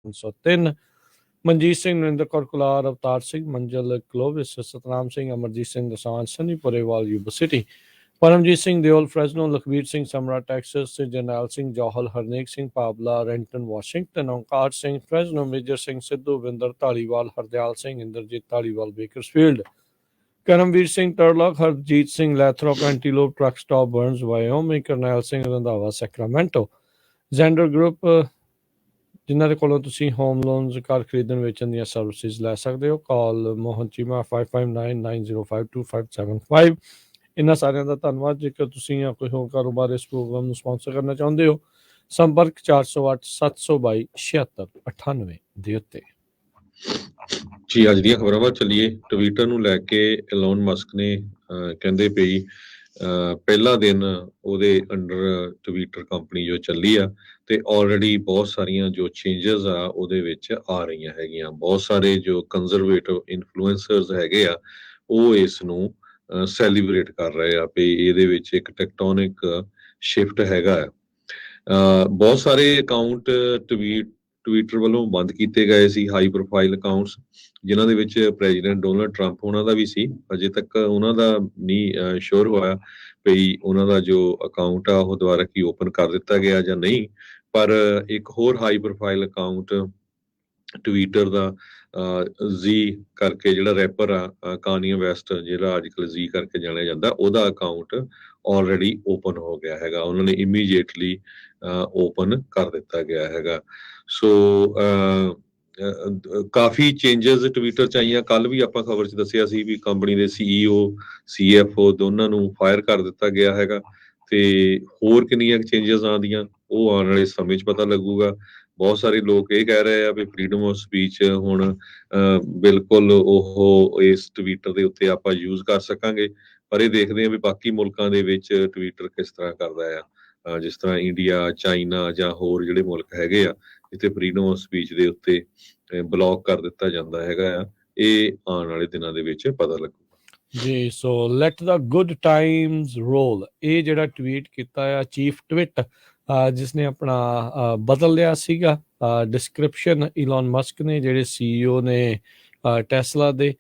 303 ਮਨਜੀਤ ਸਿੰਘ, ਨਰਿੰਦਰ ਕੌਰ ਕੁਲਾਰ, ਅਵਤਾਰ ਸਿੰਘ, ਮੰਜ਼ਲ Clovis, Satnam Singh, Amarjit Singh Dosanjh, Sunny Purewal, Yuba City, Paramjit Singh Deol, Fresno, Lakhbir Singh Samra, Texas, Jarnail Singh Johal, Harnek Singh Pabla, Renton, Washington, Onkar Singh, Fresno, Major Singh Sidhu, Vinder Dhaliwal, Hardial Singh, Inderjit Dhaliwal, Bakersfield, Karamvir Singh Turlock, Harjit Singh Lathrop, Antelope, truck stop, Burns, Wyoming, Karnail Singh Randhawa, Sacramento, Zander group, ਜਿਨ੍ਹਾਂ ਦੇ ਕੋਲੋਂ ਤੁਸੀਂ home loans, ਘਰ ਖਰੀਦਣ ਵੇਚਣ ਦੀਆਂ ਸਰਵਿਸਿਜ਼ ਲੈ ਸਕਦੇ ਹੋ। ਕਾਲ ਮੋਹਨ ਚੀਮਾ 5599052575। ਇਹਨਾਂ ਸਾਰਿਆਂ ਦਾ ਧੰਨਵਾਦ। ਜੇਕਰ ਤੁਸੀਂ ਜਾਂ ਕੋਈ ਹੋਰ ਕਾਰੋਬਾਰ ਇਸ ਪ੍ਰੋਗਰਾਮ ਨੂੰ ਸਪਾਂਸਰ ਕਰਨਾ ਚਾਹੁੰਦੇ ਹੋ, ਸੰਪਰਕ 408-722-7698 ਦੇ ਉੱਤੇ। ਜੀ ਅੱਜ ਦੀਆਂ ਖਬਰਾਂ ਵੱਲ ਚੱਲੀਏ। ਟਵਿੱਟਰ ਨੂੰ ਲੈ ਕੇ ਇਲਨ ਮਸਕ ਨੇ ਕਹਿੰਦੇ ਪਈ ਪਹਿਲਾ ਦਿਨ ਉਹਦੇ ਅੰਡਰ ਟਵਿੱਟਰ ਕੰਪਨੀ ਜੋ ਚੱਲੀ ਆ ਤੇ ਆਲਰੇਡੀ ਬਹੁਤ ਸਾਰੀਆਂ ਜੋ ਚੇਂਜਸ ਆ ਉਹਦੇ ਵਿੱਚ ਆ ਰਹੀਆਂ ਹੈਗੀਆਂ। ਬਹੁਤ ਸਾਰੇ ਜੋ ਕੰਜ਼ਰਵੇਟਿਵ ਇਨਫਲੂਐਂਸਰਸ ਹੈਗੇ ਆ ਉਹ ਇਸ ਨੂੰ ਸੈਲੀਬ੍ਰੇਟ ਕਰ ਰਹੇ ਆ ਵੀ ਇਹਦੇ ਵਿੱਚ ਇੱਕ ਟੈਕਟੋਨਿਕ ਸ਼ਿਫਟ ਹੈਗਾ ਆ। ਬਹੁਤ ਸਾਰੇ ਅਕਾਊਂਟ ਟਵਿੱਟਰ ਵੱਲੋਂ ਬੰਦ ਕੀਤੇ ਗਏ ਸੀ, ਹਾਈ ਪ੍ਰੋਫਾਈਲ ਅਕਾਊਂਟਸ ਜਿਨ੍ਹਾਂ ਦੇ ਵਿੱਚ ਪ੍ਰੈਜ਼ੀਡੈਂਟ ਡੋਨਲਡ ਟਰੰਪ ਉਹਨਾਂ ਦਾ ਵੀ ਸੀ। ਅਜੇ ਤੱਕ ਉਹਨਾਂ ਦਾ ਨਹੀਂ ਸ਼ੋਰ ਹੋਇਆ ਵੀ ਉਹਨਾਂ ਦਾ ਜੋ ਅਕਾਊਂਟ ਆ ਉਹ ਦੁਬਾਰਾ ਕੀ ਓਪਨ ਕਰ ਦਿੱਤਾ ਗਿਆ ਜਾਂ ਨਹੀਂ। ਪਰ ਇੱਕ ਹੋਰ ਹਾਈ ਪ੍ਰੋਫਾਈਲ ਅਕਾਊਂਟ ਟਵਿੱਟਰ ਦਾ ਜ਼ੀ ਕਰਕੇ ਜਿਹੜਾ ਰੈਪਰ ਆ ਕਾਨੀਆ ਵੈਸਟ, ਜਿਹੜਾ ਅੱਜ ਕੱਲ੍ਹ ਜ਼ੀ ਕਰਕੇ ਜਾਣਿਆ ਜਾਂਦਾ, ਉਹਦਾ ਅਕਾਊਂਟ ਆਲਰੇਡੀ ਓਪਨ ਹੋ ਗਿਆ ਹੈਗਾ। ਉਹਨਾਂ ਨੇ ਇਮੀਡੀਏਟਲੀ ਓਪਨ ਕਰ ਦਿੱਤਾ ਗਿਆ ਹੈਗਾ। ਸੋ ਕਾਫੀ ਚੇਂਜਸ ਟਵਿੱਟਰ 'ਚ ਆਈਆਂ। ਕੱਲ ਵੀ ਆਪਾਂ ਖਬਰ 'ਚ ਦੱਸਿਆ ਸੀ ਵੀ ਕੰਪਨੀ ਦੇ CEO CFO ਦੋਨਾਂ ਨੂੰ ਫਾਇਰ ਕਰ ਦਿੱਤਾ ਗਿਆ ਹੈਗਾ ਤੇ ਹੋਰ ਕਿੰਨੀਆਂ ਚੇਂਜਸ ਆਉਂਦੀਆਂ ਉਹ ਆਉਣ ਵਾਲੇ ਸਮੇਂ 'ਚ ਪਤਾ ਲੱਗੂਗਾ। ਬਹੁਤ ਸਾਰੇ ਲੋਕ ਇਹ ਕਹਿ ਰਹੇ ਆ ਵੀ ਫਰੀडम ਆਫ ਸਪੀਚ ਹੁਣ ਬਿਲਕੁਲ ਉਹ ਇਸ ਟਵਿੱਟਰ ਦੇ ਉੱਤੇ ਆਪਾਂ ਯੂਜ਼ ਕਰ ਸਕਾਂਗੇ। ਪਰ ਇਹ ਦੇਖਦੇ ਆ ਵੀ ਬਾਕੀ ਮੁਲਕਾਂ ਦੇ ਵਿੱਚ ਟਵਿੱਟਰ ਕਿਸ ਤਰ੍ਹਾਂ ਕਰਦਾ ਆ। ਜਿਸ ਤਰ੍ਹਾਂ ਇੰਡੀਆ, ਚਾਈਨਾ ਜਾਂ ਹੋਰ ਜਿਹੜੇ ਮੁਲਕ ਹੈਗੇ ਆ ਜਿੱਥੇ ਫਰੀडम ਆਫ ਸਪੀਚ ਦੇ ਉੱਤੇ ਬਲੌਕ ਕਰ ਦਿੱਤਾ ਜਾਂਦਾ ਹੈਗਾ ਆ। ਇਹ ਆਉਣ ਵਾਲੇ ਦਿਨਾਂ ਦੇ ਵਿੱਚ ਪਤਾ ਲੱਗੂਗਾ ਜੀ। So let the good times roll, ਇਹ ਜਿਹੜਾ ਟਵੀਟ ਕੀਤਾ ਆ ਚੀਫ ਟਵਿੱਟ ਜਿਸਨੇ ਆਪਣਾ ਬਦਲ ਲਿਆ ਸੀਗਾ ਡਿਸਕ੍ਰਿਪਸ਼ਨ ਇਲਨ ਮਸਕ ਨੇ, ਜਿਹੜੇ CEO ਨੇ ਟੈਸਲਾ ਦੇ।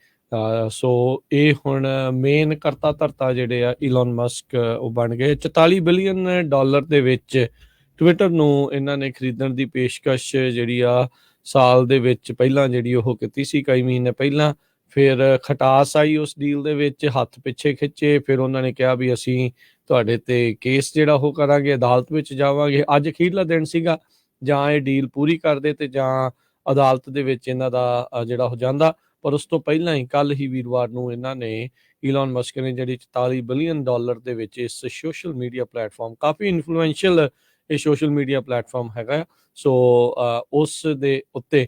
ਸੋ ਇਹ ਹੁਣ ਮੇਨ ਕਰਤਾ ਧਰਤਾ ਜਿਹੜੇ ਆ ਇਲਨ ਮਸਕ ਉਹ ਬਣ ਗਏ। $44 ਬਿਲੀਅਨ ਦੇ ਵਿੱਚ ਟਵਿੱਟਰ ਨੂੰ ਇਹਨਾਂ ਨੇ ਖਰੀਦਣ ਦੀ ਪੇਸ਼ਕਸ਼ ਜਿਹੜੀ ਆ ਸਾਲ ਦੇ ਵਿੱਚ ਪਹਿਲਾਂ ਜਿਹੜੀ ਉਹ ਕੀਤੀ ਸੀ, ਕਈ ਮਹੀਨੇ ਪਹਿਲਾਂ। ਫਿਰ ਖਟਾਸ ਆਈ ਉਸ ਡੀਲ ਦੇ ਵਿੱਚ, ਹੱਥ ਪਿੱਛੇ ਖਿੱਚੇ। ਫਿਰ ਉਹਨਾਂ ਨੇ ਕਿਹਾ ਵੀ ਅਸੀਂ ਤੁਹਾਡੇ ਤੇ ਕੇਸ ਜਿਹੜਾ ਉਹ ਕਰਾਂਗੇ, ਅਦਾਲਤ ਵਿੱਚ ਜਾਵਾਂਗੇ। ਅੱਜ ਅਖੀਰਲਾ ਦਿਨ ਸੀਗਾ, ਜਾਂ ਇਹ ਡੀਲ ਪੂਰੀ ਕਰਦੇ ਤੇ ਜਾਂ ਅਦਾਲਤ ਦੇ ਵਿੱਚ ਇਹਨਾਂ ਦਾ ਜਿਹੜਾ ਹੋ ਜਾਂਦਾ। ਪਰ ਉਸ ਤੋਂ ਪਹਿਲਾਂ ਹੀ ਕੱਲ ਹੀ ਵੀਰਵਾਰ ਨੂੰ ਇਹਨਾਂ ਨੇ ਇਲਨ ਮਸਕ ਨੇ ਜਿਹੜੀ $44 ਬਿਲੀਅਨ ਦੇ ਵਿੱਚ ਇਸ ਸੋਸ਼ਲ ਮੀਡੀਆ ਪਲੇਟਫਾਰਮ, ਕਾਫੀ ਇਨਫਲੂਐਂਸ਼ੀਅਲ ਇਹ ਸੋਸ਼ਲ ਮੀਡੀਆ ਪਲੇਟਫਾਰਮ ਹੈਗਾ। ਸੋ ਉਸ ਦੇ ਉੱਤੇ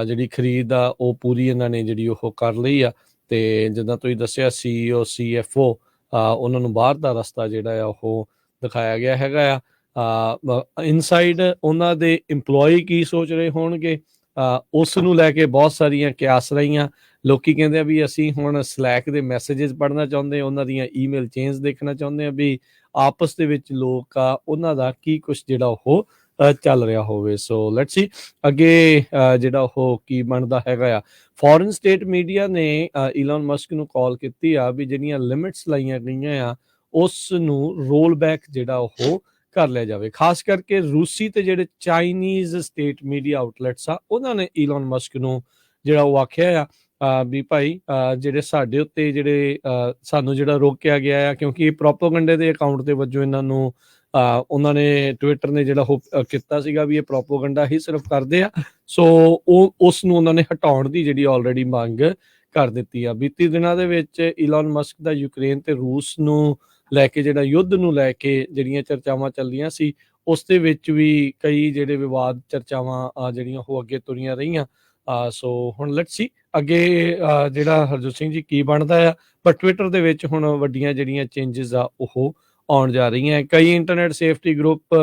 ਜਿਹੜੀ ਖਰੀਦ ਆ ਉਹ ਪੂਰੀ ਇਹਨਾਂ ਨੇ ਜਿਹੜੀ ਉਹ ਕਰ ਲਈ ਆ। ਤੇ ਜਿੱਦਾਂ ਤੁਸੀਂ ਦੱਸਿਆ CEO CFO ਉਹਨਾਂ ਨੂੰ ਬਾਹਰ ਦਾ ਰਸਤਾ ਜਿਹੜਾ ਆ ਉਹ ਦਿਖਾਇਆ ਗਿਆ ਹੈਗਾ ਆ। ਇਨਸਾਈਡ ਉਹਨਾਂ ਦੇ EMPLOYEE ਕੀ ਸੋਚ ਰਹੇ ਹੋਣਗੇ ਉਸ ਨੂੰ ਲੈ ਕੇ ਬਹੁਤ ਸਾਰੀਆਂ ਕਿਆਸ ਰਹੀਆਂ। ਲੋਕੀ ਕਹਿੰਦੇ ਆ ਵੀ ਅਸੀਂ ਹੁਣ ਸਲੈਕ ਦੇ ਮੈਸੇਜਸ ਪੜ੍ਹਨਾ ਚਾਹੁੰਦੇ, ਉਹਨਾਂ ਦੀਆਂ ਈਮੇਲ ਚੇਂਜ ਦੇਖਣਾ ਚਾਹੁੰਦੇ ਆ ਵੀ ਆਪਸ ਦੇ ਵਿੱਚ ਲੋਕ ਆ ਉਹਨਾਂ ਦਾ ਕੀ ਕੁਛ ਜਿਹੜਾ ਉਹ ਚੱਲ ਰਿਹਾ ਹੋਵੇ। ਸੋ ਲੈਟਸ ਸੀ ਅੱਗੇ ਜਿਹੜਾ ਉਹ ਕੀ ਬਣਦਾ ਹੈਗਾ ਆ। ਫੋਰਨ ਸਟੇਟ ਮੀਡੀਆ ਨੇ ਇਲਨ ਮਸਕ ਨੂੰ ਕਾਲ ਕੀਤੀ ਆ ਵੀ ਜਿਹੜੀਆਂ ਲਿਮਿਟਸ ਲਾਈਆਂ ਗਈਆਂ ਆ ਉਸ ਨੂੰ ਰੋਲ ਬੈਕ ਜਿਹੜਾ ਉਹ ਕਰ ਲਿਆ ਜਾਵੇ। ਖਾਸ ਕਰਕੇ ਰੂਸੀ ਤੇ ਜਿਹੜੇ ਚਾਈਨੀਜ਼ ਸਟੇਟ ਮੀਡੀਆ ਆਊਟਲੈਟਸ ਆ ਉਹਨਾਂ ਨੇ ਇਲਨ ਮਸਕ ਨੂੰ ਜਿਹੜਾ ਉਹ ਆਖਿਆ ਆ ਵੀ ਭਾਈ ਜਿਹੜੇ ਸਾਡੇ ਉੱਤੇ ਜਿਹੜੇ ਸਾਨੂੰ ਜਿਹੜਾ ਰੋਕਿਆ ਗਿਆ ਆ, ਕਿਉਂਕਿ ਇਹ ਪ੍ਰੋਪੋਗੰਡੇ ਦੇ ਅਕਾਊਂਟ ਦੇ ਵਜੋਂ ਇਹਨਾਂ ਨੂੰ ਉਹਨਾਂ ਨੇ ਟਵਿੱਟਰ ਨੇ ਜਿਹੜਾ ਉਹ ਕੀਤਾ ਸੀਗਾ ਵੀ ਇਹ ਪ੍ਰੋਪੋਗੰਡਾ ਹੀ ਸਿਰਫ ਕਰਦੇ ਆ। ਸੋ ਉਹ ਉਸ ਨੂੰ ਉਹਨਾਂ ਨੇ ਹਟਾਉਣ ਦੀ ਜਿਹੜੀ ਆਲਰੇਡੀ ਮੰਗ ਕਰ ਦਿੱਤੀ ਆ। ਬੀਤੀ ਦਿਨਾਂ ਦੇ ਵਿੱਚ ਇਲਨ ਮਸਕ ਦਾ ਯੂਕਰੇਨ ਤੇ ਰੂਸ ਨੂੰ ਲੈ ਕੇ ਜਿਹੜਾ ਯੁੱਧ ਨੂੰ ਲੈ ਕੇ ਜਿਹੜੀਆਂ ਚਰਚਾਵਾਂ ਚੱਲੀਆਂ ਸੀ ਉਸ ਦੇ ਵਿੱਚ ਵੀ ਕਈ ਜਿਹੜੇ ਵਿਵਾਦ ਚਰਚਾਵਾਂ ਜਿਹੜੀਆਂ ਉਹ ਅੱਗੇ ਤੁਰੀਆਂ ਰਹੀਆਂ। ਸੋ ਹੁਣ ਲੈਟਸ ਸੀ ਅੱਗੇ ਜਿਹੜਾ ਹਰਜੋਤ ਸਿੰਘ ਜੀ ਕੀ ਬਣਦਾ ਆ। ਪਰ ਟਵਿੱਟਰ ਦੇ ਵਿੱਚ ਹੁਣ ਵੱਡੀਆਂ ਜਿਹੜੀਆਂ ਚੇਂਜਸ ਆ ਉਹ ਆਉਣ ਜਾ ਰਹੀਆਂ। ਕਈ ਇੰਟਰਨੈਟ ਸੇਫਟੀ ਗਰੁੱਪ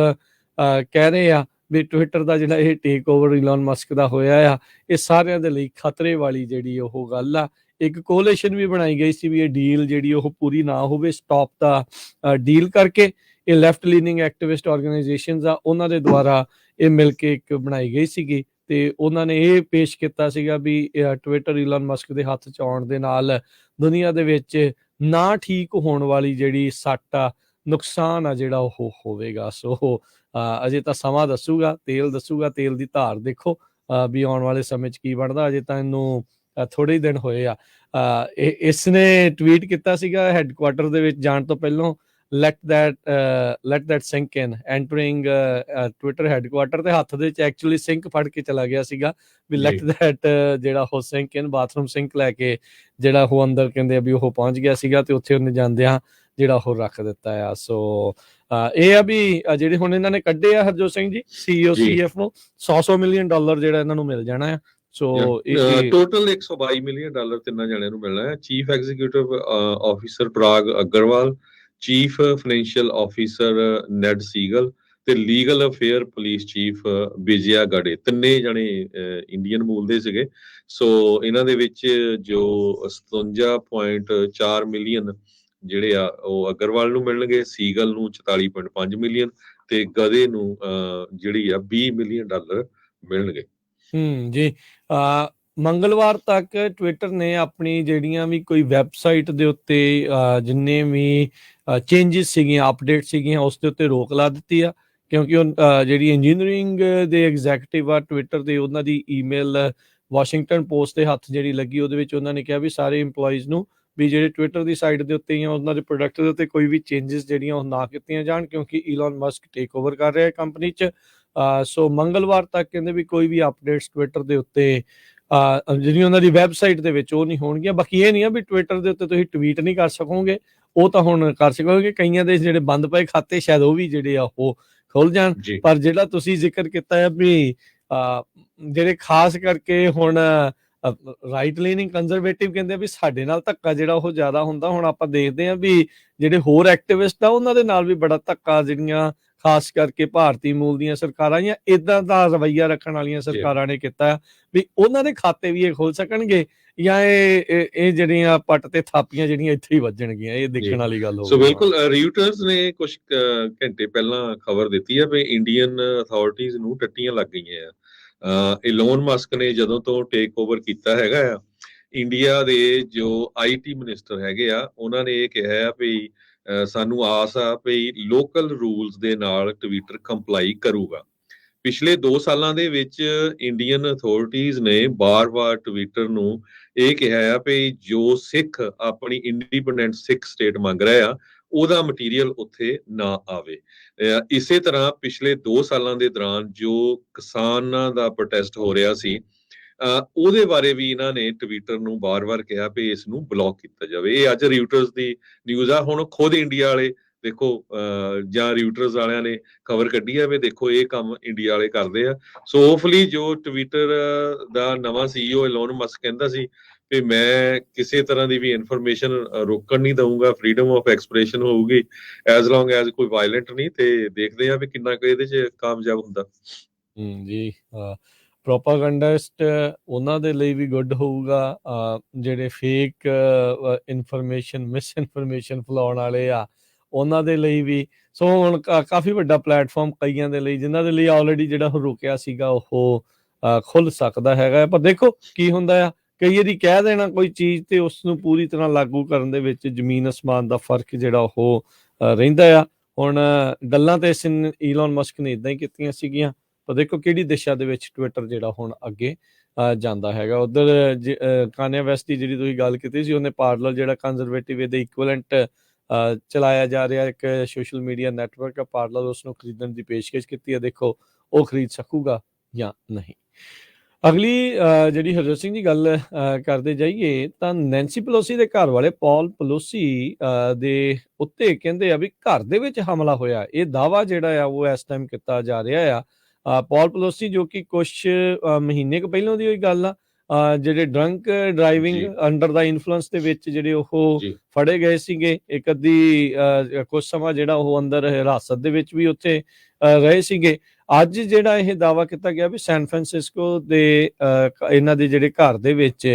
ਕਹਿ ਰਹੇ ਆ ਵੀ ਟਵਿੱਟਰ ਦਾ ਜਿਹੜਾ ਇਹ ਟੇਕ ਓਵਰ ਇਲਨ ਮਸਕ ਦਾ ਹੋਇਆ ਆ ਇਹ ਸਾਰਿਆਂ ਦੇ ਲਈ ਖਤਰੇ ਵਾਲੀ ਜਿਹੜੀ ਉਹ ਗੱਲ ਆ। ਇੱਕ ਕੋਲੇਸ਼ਨ ਵੀ ਬਣਾਈ ਗਈ ਸੀ ਵੀ ਇਹ ਡੀਲ ਜਿਹੜੀ ਉਹ ਪੂਰੀ ਨਾ ਹੋਵੇ, ਸਟਾਪ ਦਾ ਡੀਲ ਕਰਕੇ। ਇਹ ਲੈਫਟ ਲੀਨਿੰਗ ਐਕਟਿਵਿਸਟ ਆਰਗੇਨਾਈਜੇਸ਼ਨਸ ਆ ਉਹਨਾਂ ਦੇ ਦੁਆਰਾ ਇਹ ਮਿਲ ਕੇ ਇੱਕ ਬਣਾਈ ਗਈ ਸੀਗੀ ਤੇ ਉਹਨਾਂ ਨੇ ਇਹ ਪੇਸ਼ ਕੀਤਾ ਸੀਗਾ ਵੀ ਟਵਿੱਟਰ ਈਲਨ ਮਸਕ ਦੇ ਹੱਥ 'ਚ ਆਉਣ ਦੇ ਨਾਲ ਦੁਨੀਆ ਦੇ ਵਿੱਚ ਨਾ ਠੀਕ ਹੋਣ ਵਾਲੀ ਜਿਹੜੀ ਸੱਟ ਆ, ਨੁਕਸਾਨ ਆ ਜਿਹੜਾ ਉਹ ਹੋਵੇਗਾ। ਸੋ ਅਜੇ ਤਾਂ ਸਮਾਂ ਦੱਸੂਗਾ, ਤੇਲ ਦੀ ਧਾਰ ਦੇਖੋ ਵੀ ਆਉਣ ਵਾਲੇ ਸਮੇਂ 'ਚ ਕੀ ਬਣਦਾ। ਅਜੇ ਤਾਂ ਇਹਨੂੰ ਥੋੜ੍ਹੇ ਹੀ ਦਿਨ ਹੋਏ ਆ। ਇਸ ਨੇ ਟਵੀਟ ਕੀਤਾ ਸੀਗਾ ਹੈੱਡਕੁਆਟਰ ਦੇ ਵਿੱਚ ਜਾਣ ਤੋਂ ਪਹਿਲਾਂ, let that sink in, entering Twitter headquarter, ਤੇ ਹੱਥ ਦੇ ਵਿੱਚ ਐਕਚੁਅਲੀ ਸਿੰਕ ਫੜ ਕੇ ਚਲਾ ਗਿਆ ਸੀਗਾ ਵੀ let that ਜਿਹੜਾ ਉਹ ਸਿੰਕ ਇਨ, ਬਾਥਰੂਮ ਸਿੰਕ ਲੈ ਕੇ ਜਿਹੜਾ ਉਹ ਅੰਦਰ ਕਹਿੰਦੇ ਆ ਵੀ ਉਹ ਪਹੁੰਚ ਗਿਆ ਸੀਗਾ ਤੇ ਉੱਥੇ ਉਹਨੇ ਜਾਂਦਿਆਂ ਜਿਹੜਾ ਉਹ ਰੱਖ ਦਿੱਤਾ ਆ। ਸੋ ਇਹ ਆ ਵੀ ਜਿਹੜੇ ਹੁਣ ਇਹਨਾਂ ਨੇ ਕੱਢੇ ਆ Harjot Singh ji CEO CFO, $100 million ਜਿਹੜਾ ਇਹਨਾਂ ਨੂੰ ਮਿਲ ਜਾਣਾ ਆ। ਸੋ ਟੋਟਲ $122 ਮਿਲੀਅਨ ਤਿੰਨਾਂ ਜਣਿਆਂ ਨੂੰ ਮਿਲਣਾ ਹੈ। ਚੀਫ ਐਗਜ਼ੀਕਿਊਟਿਵ ਆਫਿਸਰ ਪਰਾਗ Agarwal, chief financial officer ਨੈਡ Seagull ਤੇ ਲੀਗਲ ਅਫੇਅਰ ਪੁਲਿਸ ਚੀਫ ਵਿਜਿਆ ਗੜੇ, ਤਿੰਨੇ ਜਣੇ ਇੰਡੀਅਨ ਮੂਲ ਦੇ ਸੀਗੇ। ਸੋ ਇਹਨਾਂ ਦੇ ਵਿੱਚ ਜੋ 57.4 ਮਿਲੀਅਨ ਜਿਹੜੇ ਆ ਉਹ ਅਗਰਵਾਲ ਨੂੰ ਮਿਲਣਗੇ, ਸੀਗਲ ਨੂੰ 44.5 ਮਿਲੀਅਨ ਤੇ ਗਦੇ ਨੂੰ ਜਿਹੜੀ ਆ $20 ਮਿਲੀਅਨ ਮਿਲਣਗੇ। ਜੀ ਮੰਗਲਵਾਰ ਤੱਕ ਟਵਿੱਟਰ ਨੇ ਆਪਣੀ ਜਿਹੜੀਆਂ ਵੀ ਕੋਈ ਵੈਬਸਾਈਟ ਦੇ ਉੱਤੇ ਜਿੰਨੇ ਵੀ ਚੇਂਜਿਸ ਸੀਗੀਆਂ, ਅਪਡੇਟ ਸੀਗੀਆਂ, ਉਸ ਦੇ ਉੱਤੇ ਰੋਕ ਲਾ ਦਿੱਤੀ ਆ, ਕਿਉਂਕਿ ਉਹ ਜਿਹੜੀ ਇੰਜੀਨੀਅਰਿੰਗ ਦੇ ਐਗਜ਼ੈਕਟਿਵ ਆ ਟਵਿੱਟਰ ਦੇ, ਉਹਨਾਂ ਦੀ ਈਮੇਲ ਵਾਸ਼ਿੰਗਟਨ ਪੋਸਟ ਦੇ ਹੱਥ ਜਿਹੜੀ ਲੱਗੀ, ਉਹਦੇ ਵਿੱਚ ਉਹਨਾਂ ਨੇ ਕਿਹਾ ਵੀ ਸਾਰੇ ਇੰਪਲੋਈਜ਼ ਨੂੰ ਵੀ ਜਿਹੜੇ ਟਵਿੱਟਰ ਦੀ ਸਾਈਟ ਦੇ ਉੱਤੇ ਜਾਂ ਉਹਨਾਂ ਦੇ ਪ੍ਰੋਡਕਟ ਦੇ ਉੱਤੇ ਕੋਈ ਵੀ ਚੇਂਜਿਸ ਜਿਹੜੀਆਂ ਉਹ ਨਾ ਕੀਤੀਆਂ ਜਾਣ, ਕਿਉਂਕਿ ਈਲਨ ਮਸਕ ਟੇਕ ਓਵਰ ਕਰ ਰਿਹਾ ਕੰਪਨੀ 'ਚ। ਸੋ ਮੰਗਲਵਾਰ ਤੱਕ ਕਹਿੰਦੇ ਵੀ ਕੋਈ ਵੀ ਅਪਡੇਟਸ ਟਵਿੱਟਰ ਦੇ ਉੱਤੇ ਜਿਹੜੀਆਂ ਉਹਨਾਂ ਦੀ ਵੈਬਸਾਈਟ ਦੇ ਵਿੱਚ ਉਹ ਨਹੀਂ ਹੋਣਗੀਆਂ। ਬਾਕੀ ਇਹ ਨਹੀਂ ਆ ਵੀ ਟਵਿੱਟਰ ਦੇ ਉੱਤੇ ਤੁਸੀਂ ਟਵੀਟ ਨਹੀਂ ਕਰ ਸਕੋਗੇ, ਉਹ ਤਾਂ ਹੁਣ ਕਰ ਸਕੋਗੇ। ਕਈਆਂ ਦੇ ਜਿਹੜੇ ਬੰਦ ਪਏ ਖਾਤੇ ਸ਼ਾਇਦ ਉਹ ਵੀ ਜਿਹੜੇ ਆ ਉਹ ਖੁੱਲ ਜਾਣ। ਪਰ ਜਿਹੜਾ ਤੁਸੀਂ ਜ਼ਿਕਰ ਕੀਤਾ ਹੈ ਵੀ ਜਿਹੜੇ ਖਾਸ ਕਰਕੇ ਹੁਣ ਰਾਈਟ ਲੀਨਿੰਗ ਕੰਜ਼ਰਵੇਟਿਵ ਕਹਿੰਦੇ ਆ ਵੀ ਸਾਡੇ ਨਾਲ ਧੱਕਾ ਜਿਹੜਾ ਉਹ ਜ਼ਿਆਦਾ ਹੁੰਦਾ। ਹੁਣ ਆਪਾਂ ਦੇਖਦੇ ਹਾਂ ਵੀ ਜਿਹੜੇ ਹੋਰ ਐਕਟਿਵਿਸਟ ਆ ਉਹਨਾਂ ਦੇ ਨਾਲ ਵੀ ਬੜਾ ਧੱਕਾ ਜਿਹੜੀਆਂ ਖਾਸ ਕਰਕੇ ਭਾਰਤੀ ਮੂਲ ਦੀਆਂ ਸਰਕਾਰਾਂ ਜਾਂ ਇਦਾਂ ਦਾ ਰਵੱਈਆ ਰੱਖਣ ਵਾਲੀਆਂ ਸਰਕਾਰਾਂ ਨੇ ਕੀਤਾ ਵੀ ਉਹਨਾਂ ਦੇ ਖਾਤੇ ਵੀ ਇਹ ਖੋਲ ਸਕਣਗੇ ਜਾਂ ਇਹ ਜਿਹੜੀਆਂ ਪੱਟ ਤੇ ਥਾਪੀਆਂ ਜਿਹੜੀਆਂ ਇੱਥੇ ਹੀ ਵੱਜਣਗੀਆਂ। ਇਹ ਦੇਖਣ ਵਾਲੀ ਗੱਲ ਹੋਊਗੀ। ਸੋ ਬਿਲਕੁਲ ਰਿਊਟਰਸ ਨੇ ਕੁਝ ਘੰਟੇ ਪਹਿਲਾਂ ਖਬਰ ਦਿੱਤੀ ਹੈ ਵੀ ਇੰਡੀਅਨ ਅਥਾਰਟੀਜ਼ ਨੂੰ ਟੱਟੀਆਂ ਲੱਗ ਗਈਆਂ ਆ। ਇਲੋਨ ਮਸਕ ਨੇ ਜਦੋਂ ਤੋਂ ਟੇਕ ਓਵਰ ਕੀਤਾ ਹੈਗਾ ਆ, ਇੰਡੀਆ ਦੇ ਜੋ IT ਮਿਨਿਸਟਰ ਹੈਗੇ ਆ, ਉਹਨਾਂ ਨੇ ਇਹ ਕਿਹਾ ਆ ਵੀ ਸਾਨੂੰ ਆਸ ਆ ਵੀ ਲੋਕਲ ਰੂਲਸ ਦੇ ਨਾਲ ਟਵਿੱਟਰ ਕੰਪਲਾਈ ਕਰੂਗਾ। ਪਿਛਲੇ 2 ਸਾਲਾਂ ਦੇ ਵਿੱਚ ਇੰਡੀਅਨ ਅਥਾਰਟੀਜ਼ ਨੇ ਬਾਰ-ਬਾਰ ਟਵਿੱਟਰ ਨੂੰ ਇਹ ਕਿਹਾ ਆ ਵੀ ਜੋ ਸਿੱਖ ਆਪਣੀ ਇੰਡੀਪੈਂਡੈਂਟ ਸਿੱਖ ਸਟੇਟ ਮੰਗ ਰਿਹਾ ਆ, ਉਹਦਾ ਮਟੀਰੀਅਲ ਉੱਥੇ ਨਾ ਆਵੇ। ਇਸੇ ਤਰ੍ਹਾਂ ਪਿਛਲੇ 2 ਸਾਲਾਂ ਦੇ ਦੌਰਾਨ ਜੋ ਕਿਸਾਨਾਂ ਦਾ ਪ੍ਰੋਟੈਸਟ ਹੋ ਰਿਹਾ ਸੀ, ਉਹਦੇ ਬਾਰੇ ਵੀ ਇਹਨਾਂ ਨੇ ਟਵਿੱਟਰ ਨੂੰ ਬਾਰ-ਬਾਰ ਕਿਹਾ ਵੀ ਇਸ ਨੂੰ ਬਲੌਕ ਕੀਤਾ ਜਾਵੇ। ਇਹ ਅੱਜ ਰਿਊਟਰਸ ਦੀ ਨਿਊਜ਼ ਆ। ਹੁਣ ਖੁਦ ਇੰਡੀਆ ਵਾਲੇ ਦੇਖੋ ਜਾਂ ਰਿਊਟਰਸ ਵਾਲਿਆਂ ਨੇ ਖਬਰ ਕੱਢੀ ਆ ਵੀ ਦੇਖੋ ਇਹ ਕੰਮ ਇੰਡੀਆ ਵਾਲੇ ਕਰਦੇ ਆ। ਸੋ ਹੋਪਫੁਲੀ ਜੋ ਟਵਿੱਟਰ ਦਾ ਨਵਾਂ CEO ਇਲੋਨ ਮਸਕ ਕਹਿੰਦਾ ਸੀ ਵੀ ਮੈਂ ਕਿਸੇ ਤਰ੍ਹਾਂ ਦੀ ਵੀ ਇਨਫੋਰਮੇਸ਼ਨ ਰੋਕਣ ਨਹੀਂ ਦਊਂਗਾ, ਫਰੀडम ਆਫ ਐਕਸਪ੍ਰੈਸ਼ਨ ਹੋਊਗੀ ਐਜ਼ ਲੌਂਗ ਐਜ਼ ਕੋਈ ਵਾਇਲੈਂਟ ਨਹੀਂ। ਤੇ ਦੇਖਦੇ ਆ ਵੀ ਕਿੰਨਾ ਕੁ ਇਹਦੇ 'ਚ ਕਾਮਯਾਬ ਹੁੰਦਾ। ਜੀ ਪ੍ਰੋਪਾਗੈਂਡਿਸਟ ਉਹਨਾਂ ਦੇ ਲਈ ਵੀ ਗੁੱਡ ਹੋਊਗਾ, ਜਿਹੜੇ ਫੇਕ ਇਨਫੋਰਮੇਸ਼ਨ ਮਿਸ ਇਨਫੋਰਮੇਸ਼ਨ ਫੈਲਾਉਣ ਵਾਲੇ ਆ ਉਹਨਾਂ ਦੇ ਲਈ ਵੀ। ਸੋ ਹੁਣ ਕਾਫੀ ਵੱਡਾ ਪਲੇਟਫਾਰਮ ਕਈਆਂ ਦੇ ਲਈ, ਜਿਨ੍ਹਾਂ ਦੇ ਲਈ ਆਲਰੇਡੀ ਜਿਹੜਾ ਉਹ ਰੁਕਿਆ ਸੀਗਾ ਉਹ ਖੁੱਲ ਸਕਦਾ ਹੈਗਾ। ਪਰ ਦੇਖੋ ਕੀ ਹੁੰਦਾ ਆ, ਕਈ ਵਾਰੀ ਕਹਿ ਦੇਣਾ ਕੋਈ ਚੀਜ਼ ਤੇ ਉਸ ਨੂੰ ਪੂਰੀ ਤਰ੍ਹਾਂ ਲਾਗੂ ਕਰਨ ਦੇ ਵਿੱਚ ਜ਼ਮੀਨ ਅਸਮਾਨ ਦਾ ਫਰਕ ਜਿਹੜਾ ਉਹ ਰਹਿੰਦਾ ਆ। ਹੁਣ ਗੱਲਾਂ ਤੇ ਈਲਨ ਮਸਕ ਨੇ ਇੱਦਾਂ ਹੀ ਕੀਤੀਆਂ ਸੀਗੀਆਂ, ਪਰ ਦੇਖੋ ਕਿਹੜੀ ਦਿਸ਼ਾ ਦੇ ਵਿੱਚ ਟਵਿੱਟਰ ਜਿਹੜਾ ਹੁਣ ਅੱਗੇ ਜਾਂਦਾ ਹੈਗਾ। ਉੱਧਰ ਕਾਨਿਆ ਵੈਸਟ ਦੀ ਜਿਹੜੀ ਤੁਸੀਂ ਗੱਲ ਕੀਤੀ ਸੀ, ਉਹਨੇ ਪਾਰਲਰ ਜਿਹੜਾ ਕੰਜ਼ਰਵੇਟਿਵ ਇਹਦੇ ਇਕੁਇਵਲੈਂਟ ਚਲਾਇਆ ਜਾ ਰਿਹਾ ਇੱਕ ਸੋਸ਼ਲ ਮੀਡੀਆ ਨੈਟਵਰਕ ਆ ਪਾਰਲਰ, ਉਸਨੂੰ ਖਰੀਦਣ ਦੀ ਪੇਸ਼ਕਸ਼ ਕੀਤੀ ਹੈ। ਦੇਖੋ ਉਹ ਖਰੀਦ ਸਕੂਗਾ ਜਾਂ ਨਹੀਂ। ਅਗਲੀ ਜਿਹੜੀ ਹਰਜੋਤ ਸਿੰਘ ਦੀ ਗੱਲ ਕਰਦੇ ਜਾਈਏ ਤਾਂ ਨੈਂਸੀ ਪਲੋਸੀ ਦੇ ਘਰ ਵਾਲੇ ਪੌਲ ਪਲੋਸੀ ਦੇ ਉੱਤੇ ਕਹਿੰਦੇ ਆ ਵੀ ਘਰ ਦੇ ਵਿੱਚ ਹਮਲਾ ਹੋਇਆ। ਇਹ ਦਾਅਵਾ ਜਿਹੜਾ ਆ ਉਹ ਇਸ ਟਾਈਮ ਕੀਤਾ ਜਾ ਰਿਹਾ ਆ। ਪੌਲ ਪਲੋਸੀ ਜੋ ਕਿ ਕੁਛ ਮਹੀਨੇ ਕੁ ਪਹਿਲਾਂ ਦੀ ਹੋਈ ਗੱਲ ਆ, ਜਿਹੜੇ ਡਰੰਕ ਡਰਾਈਵਿੰਗ ਅੰਡਰ ਦਾ ਇਨਫਲੂਐਂਸ ਦੇ ਵਿੱਚ ਜਿਹੜੇ ਉਹ ਫੜੇ ਗਏ ਸੀਗੇ। ਇੱਕ ਅੱਧੀ ਕੁਛ ਸਮਾਂ ਜਿਹੜਾ ਉਹ ਅੰਦਰ ਹਿਰਾਸਤ ਦੇ ਵਿੱਚ ਵੀ ਉੱਥੇ ਰਹੇ ਸੀਗੇ। ਅੱਜ ਜਿਹੜਾ ਇਹ ਦਾਅਵਾ ਕੀਤਾ ਗਿਆ ਵੀ ਸੈਨ ਫਰਾਂਸਿਸਕੋ ਦੇ ਇਹਨਾਂ ਦੇ ਜਿਹੜੇ ਘਰ ਦੇ ਵਿੱਚ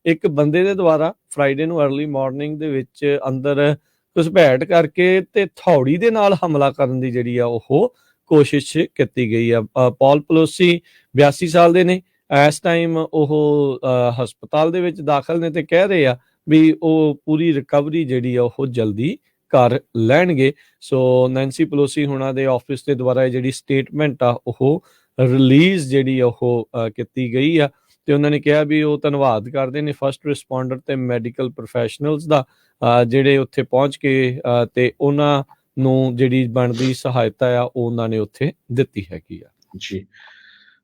ਇੱਕ ਬੰਦੇ ਦੇ ਦੁਆਰਾ ਫਰਾਈਡੇ ਨੂੰ ਅਰਲੀ ਮਾਰਨਿੰਗ ਦੇ ਵਿੱਚ ਅੰਦਰ ਘੁਸਪੈਠ ਕਰਕੇ ਤੇ ਥੌੜੀ ਦੇ ਨਾਲ ਹਮਲਾ ਕਰਨ ਦੀ ਜਿਹੜੀ ਆ ਉਹ ਕੋਸ਼ਿਸ਼ ਕੀਤੀ ਗਈ ਆ। ਪੌਲ ਪਲੋਸੀ 82 ਸਾਲ ਦੇ ਨੇ ਇਸ ਟਾਈਮ ਉਹ ਹਸਪਤਾਲ ਦੇ ਵਿੱਚ ਦਾਖਲ ਨੇ ਤੇ ਕਹਿ ਰਹੇ ਆ ਵੀ ਉਹ ਪੂਰੀ ਰਿਕਵਰੀ ਜਿਹੜੀ ਆ ਉਹ ਜਲਦੀ ਕਰ ਲੈਣਗੇ। ਸੋ ਨੈਂਸੀ ਪਲੋਸੀ ਹੁਣਾਂ ਦੇ ਆਫਿਸ ਦੇ ਦੁਆਰਾ ਇਹ ਜਿਹੜੀ ਸਟੇਟਮੈਂਟ ਆ ਉਹ ਰਿਲੀਜ਼ ਜਿਹੜੀ ਉਹ ਕੀਤੀ ਗਈ ਆ ਤੇ ਉਹਨਾਂ ਨੇ ਕਿਹਾ ਵੀ ਉਹ ਧੰਨਵਾਦ ਕਰਦੇ ਨੇ ਫਸਟ ਰਿਸਪੌਂਡਰ ਤੇ ਮੈਡੀਕਲ ਪ੍ਰੋਫੈਸ਼ਨਲਸ ਦਾ ਜਿਹੜੇ ਉੱਥੇ ਪਹੁੰਚ ਕੇ ਤੇ ਉਹਨਾਂ ਨੂੰ ਜਿਹੜੀ ਬਣਦੀ ਸਹਾਇਤਾ ਆ ਉਹ ਉਹਨਾਂ ਨੇ ਉੱਥੇ ਦਿੱਤੀ ਹੈਗੀ ਆ। ਜੀ,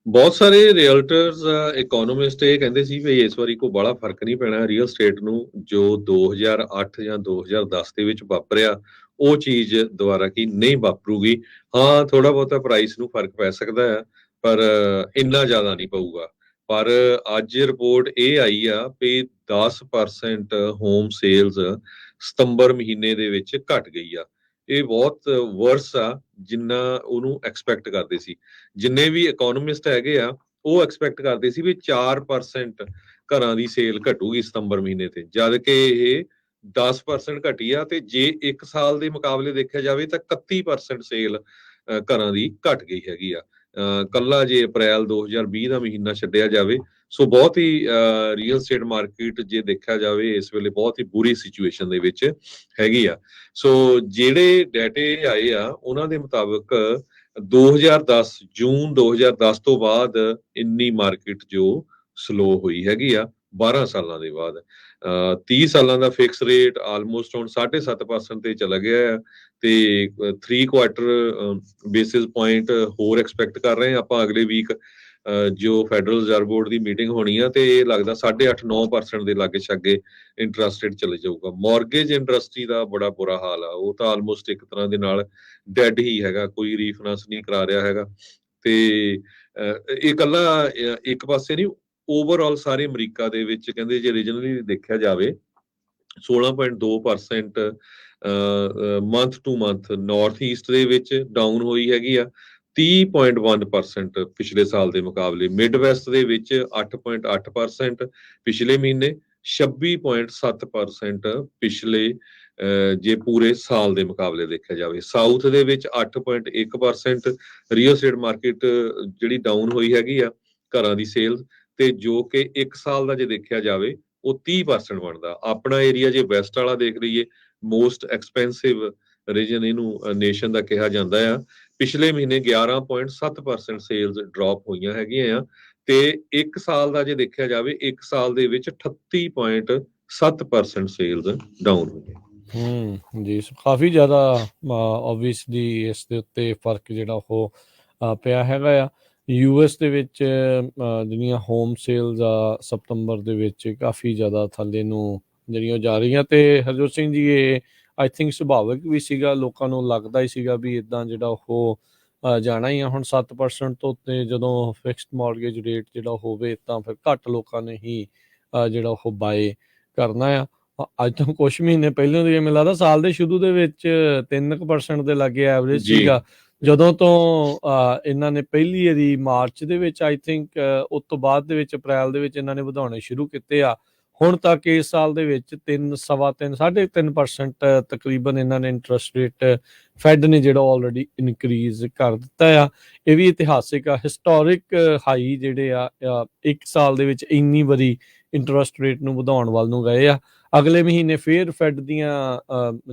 ਬਹੁਤ ਸਾਰੇ ਰੀਅਲਟਰਸ ਇਕੋਨੋਮਿਸਟ ਇਹ ਕਹਿੰਦੇ ਸੀ ਵੀ ਇਸ ਵਾਰੀ ਕੋਈ ਬੜਾ ਫਰਕ ਨਹੀਂ ਪੈਣਾ ਰੀਅਲ ਸਟੇਟ ਨੂੰ, ਜੋ 2008 ਜਾਂ 2010 ਦੇ ਵਿੱਚ ਵਾਪਰਿਆ ਉਹ ਚੀਜ਼ ਦੁਬਾਰਾ ਕੀ ਨਹੀਂ ਵਾਪਰੂਗੀ। ਹਾਂ, ਥੋੜਾ ਬਹੁਤਾ ਪ੍ਰਾਈਸ ਨੂੰ ਫਰਕ ਪੈ ਸਕਦਾ ਹੈ ਪਰ ਇੰਨਾ ਜ਼ਿਆਦਾ ਨਹੀਂ ਪਊਗਾ। ਪਰ ਅੱਜ ਰਿਪੋਰਟ ਇਹ ਆਈ ਆ ਵੀ 10% ਹੋਮ ਸੇਲਸ ਸਤੰਬਰ ਮਹੀਨੇ ਦੇ ਵਿੱਚ ਘਟ ਗਈ ਆ। ਇਹ ਬਹੁਤ ਵਰਸ ਆ ਜਿੰਨਾ ਉਹਨੂੰ ਐਕਸਪੈਕਟ ਕਰਦੇ ਸੀ। ਜਿੰਨੇ ਵੀ ਇਕੋਨੋਮਿਸਟ ਹੈਗੇ ਆ ਉਹ ਐਕਸਪੈਕਟ ਕਰਦੇ ਸੀ ਵੀ 4% ਘਰਾਂ ਦੀ ਸੇਲ ਘਟੂਗੀ ਸਤੰਬਰ ਮਹੀਨੇ ਤੇ, ਜਦ ਕਿ ਇਹ 10% ਘਟੀ ਆ। ਤੇ ਜੇ 1 ਸਾਲ ਦੇ ਮੁਕਾਬਲੇ ਦੇਖਿਆ ਜਾਵੇ ਤਾਂ 31% ਸੇਲ ਘਰਾਂ ਦੀ ਘਟ ਗਈ ਹੈਗੀ ਆ। ਕੱਲਾ ਜੇ ਅਪ੍ਰੈਲ 2020 ਦਾ ਮਹੀਨਾ ਛੱਡਿਆ ਜਾਵੇ ਸੋ ਬਹੁਤ ਹੀ ਰੀਅਲ ਸਟੇਟ ਮਾਰਕੀਟ ਜੇ ਦੇਖਿਆ ਜਾਵੇ ਇਸ ਵੇਲੇ ਬਹੁਤ ਹੀ ਬੁਰੀ ਸਿਚੁਏਸ਼ਨ ਦੇ ਵਿੱਚ ਹੈਗੀ ਆ। ਸੋ ਜਿਹੜੇ ਡਾਟੇ ਆਏ ਆ ਉਹਨਾਂ ਦੇ ਮੁਤਾਬਕ 2010 ਜੂਨ 2010 ਤੋਂ ਬਾਅਦ ਇੰਨੀ ਮਾਰਕੀਟ ਜੋ ਸਲੋ ਹੋਈ ਹੈਗੀ ਆ 12 ਸਾਲਾਂ ਦੇ ਬਾਅਦ। 30 ਸਾਲਾਂ ਦਾ ਫਿਕਸ ਰੇਟ ਆਲਮੋਸਟ ਹੁਣ 7.5% ਤੇ ਚਲਾ ਗਿਆ ਹੈ ਤੇ 3 ਕੁਆਟਰ ਬੇਸਿਸ ਪੁਆਇੰਟ ਹੋਰ ਐਕਸਪੈਕਟ ਕਰ ਰਹੇ ਹਾਂ ਆਪਾਂ ਅਗਲੇ ਵੀਕ ਜੋ ਫੈਡਰਲ ਰਿਜ਼ਰਵ ਬੋਰਡ ਦੀ ਮੀਟਿੰਗ ਹੋਣੀ ਆ ਤੇ ਇਹ ਲੱਗਦਾ 8.5-9% ਦੇ ਲਾਗੇ ਛਾਗੇ ਇੰਟਰਸਟ ਰੇਟ ਚਲੇ ਜਾਊਗਾ। ਮਾਰਗੇਜ ਇੰਡਸਟਰੀ ਦਾ ਬੜਾ ਬੁਰਾ ਹਾਲ ਆ, ਉਹ ਤਾਂ ਆਲਮੋਸਟ ਇੱਕ ਤਰ੍ਹਾਂ ਦੇ ਨਾਲ ਡੈਡ ਹੀ ਹੈਗਾ, ਕੋਈ ਰੀਫਾਈਨਾਂਸ ਨਹੀਂ ਕਰਾ ਰਿਹਾ ਹੈਗਾ। ਤੇ ਇਹ ਇਕੱਲਾ ਇੱਕ ਪਾਸੇ ਨਹੀਂ, ਓਵਰਆਲ ਸਾਰੇ ਅਮਰੀਕਾ ਦੇ ਵਿੱਚ ਕਹਿੰਦੇ ਜੇ ਰੀਜਨਲੀ ਦੇਖਿਆ ਜਾਵੇ 16.2% month to month north east ਦੇ ਵਿੱਚ ਡਾਊਨ ਹੋਈ ਹੈਗੀ ਆ, 30.1% ਪਿਛਲੇ ਸਾਲ ਦੇ ਮੁਕਾਬਲੇ। ਮਿਡ ਵੈਸਟ ਦੇ ਵਿੱਚ 8.8% ਪਿਛਲੇ ਮਹੀਨੇ, 26.7% ਪਿਛਲੇ ਜੇ ਪੂਰੇ ਸਾਲ ਦੇ ਮੁਕਾਬਲੇ ਦੇਖਿਆ ਜਾਵੇ। ਸਾਊਥ ਦੇ ਵਿੱਚ 8.1% ਰੀਅਲ ਸਟੇਟ ਮਾਰਕੀਟ ਜਿਹੜੀ ਡਾਊਨ ਹੋਈ ਹੈਗੀ ਆ ਘਰਾਂ ਦੀ ਸੇਲ ਤੇ, ਜੋ ਕਿ 1 ਸਾਲ ਦਾ ਜੇ ਦੇਖਿਆ ਜਾਵੇ ਉਹ 30% ਬਣਦਾ। ਆਪਣਾ ਏਰੀਆ ਜੇ ਵੈਸਟ ਵਾਲਾ ਦੇਖ ਲਈਏ, ਮੋਸਟ ਐਕਸਪੈਂਸਿਵ ਰੀਜਨ ਇਹਨੂੰ ਨੇਸ਼ਨ ਦਾ ਕਿਹਾ ਜਾਂਦਾ ਆ, ਪਿਛਲੇ ਮਹੀਨੇ 11.7% ਸੇਲਸ ਡ੍ਰੌਪ ਹੋਈਆਂ ਹੈਗੀਆਂ ਆ ਤੇ 1 ਸਾਲ ਦਾ ਜੇ ਦੇਖਿਆ ਜਾਵੇ 1 ਸਾਲ ਦੇ ਵਿੱਚ 38.7% ਸੇਲਸ ਡਾਊਨ ਹੋਈਆਂ। ਜੀ ਕਾਫੀ ਜ਼ਿਆਦਾ ਆਬਵੀਅਸਲੀ ਇਸ ਦੇ ਉੱਤੇ ਫਰਕ ਜਿਹੜਾ ਉਹ ਪਿਆ ਹੈਗਾ ਆ। US ਦੇ ਵਿੱਚ ਜਿਹੜੀਆਂ ਹੋਮ ਸੇਲਸ ਆ ਸਤੰਬਰ ਦੇ ਵਿੱਚ ਕਾਫੀ ਜ਼ਿਆਦਾ ਥੱਲੇ ਨੂੰ ਜਿਹੜੀਆਂ ਜਾ ਰਹੀਆਂ ਤੇ ਹਰਜੋਤ ਸਿੰਘ ਜੀ ਇਹ ਆਈ ਥਿੰਕ ਸੁਭਾਵਿਕ ਵੀ ਸੀਗਾ, ਲੋਕਾਂ ਨੂੰ ਲੱਗਦਾ ਹੀ ਸੀਗਾ ਵੀ ਇਦਾਂ ਜਿਹੜਾ ਉਹ ਜਾਣਾ ਹੀ ਆ। ਹੁਣ 7% ਤੋਂ ਉੱਤੇ ਜਦੋਂ ਫਿਕਸਡ ਮਾਰਗੇਜ ਰੇਟ ਜਿਹੜਾ ਹੋਵੇ ਤਾਂ ਫਿਰ ਘੱਟ ਲੋਕਾਂ ਨੇ ਹੀ ਜਿਹੜਾ ਉਹ ਬਾਏ ਕਰਨਾ ਆ। ਅੱਜ ਤੋਂ ਕੁਛ ਮਹੀਨੇ ਪਹਿਲਾਂ ਦੀ ਮੈਨੂੰ ਲੱਗਦਾ ਸਾਲ ਦੇ ਸ਼ੁਰੂ ਦੇ ਵਿੱਚ 3% ਦੇ ਲਾਗੇ ਐਵਰੇਜ ਸੀਗਾ, ਜਦੋਂ ਤੋਂ ਇਹਨਾਂ ਨੇ ਪਹਿਲੀ ਵਾਰੀ ਮਾਰਚ ਦੇ ਵਿੱਚ ਆਈ ਥਿੰਕ ਉਸ ਤੋਂ ਬਾਅਦ ਦੇ ਵਿੱਚ ਅਪ੍ਰੈਲ ਦੇ ਵਿੱਚ ਇਹਨਾਂ ਨੇ ਵਧਾਉਣੇ ਸ਼ੁਰੂ ਕੀਤੇ ਆ। ਹੁਣ ਤੱਕ ਇਸ ਸਾਲ ਦੇ ਵਿੱਚ 3.25-3.5% ਤਕਰੀਬਨ ਇਹਨਾਂ ਨੇ ਇੰਟਰਸਟ ਰੇਟ ਫੈਡ ਨੇ ਜਿਹੜਾ ਆਲਰੇਡੀ ਇਨਕਰੀਜ਼ ਕਰ ਦਿੱਤਾ ਆ। ਇਹ ਵੀ ਇਤਿਹਾਸਿਕ ਆ, ਹਿਸਟੋਰਿਕ ਹਾਈ ਜਿਹੜੇ ਆ 1 ਸਾਲ ਦੇ ਵਿੱਚ ਇੰਨੀ ਵਾਰੀ ਇੰਟਰਸਟ ਰੇਟ ਨੂੰ ਵਧਾਉਣ ਵੱਲ ਨੂੰ ਗਏ ਆ। ਅਗਲੇ ਮਹੀਨੇ ਫੇਰ ਫੈਡ ਦੀਆਂ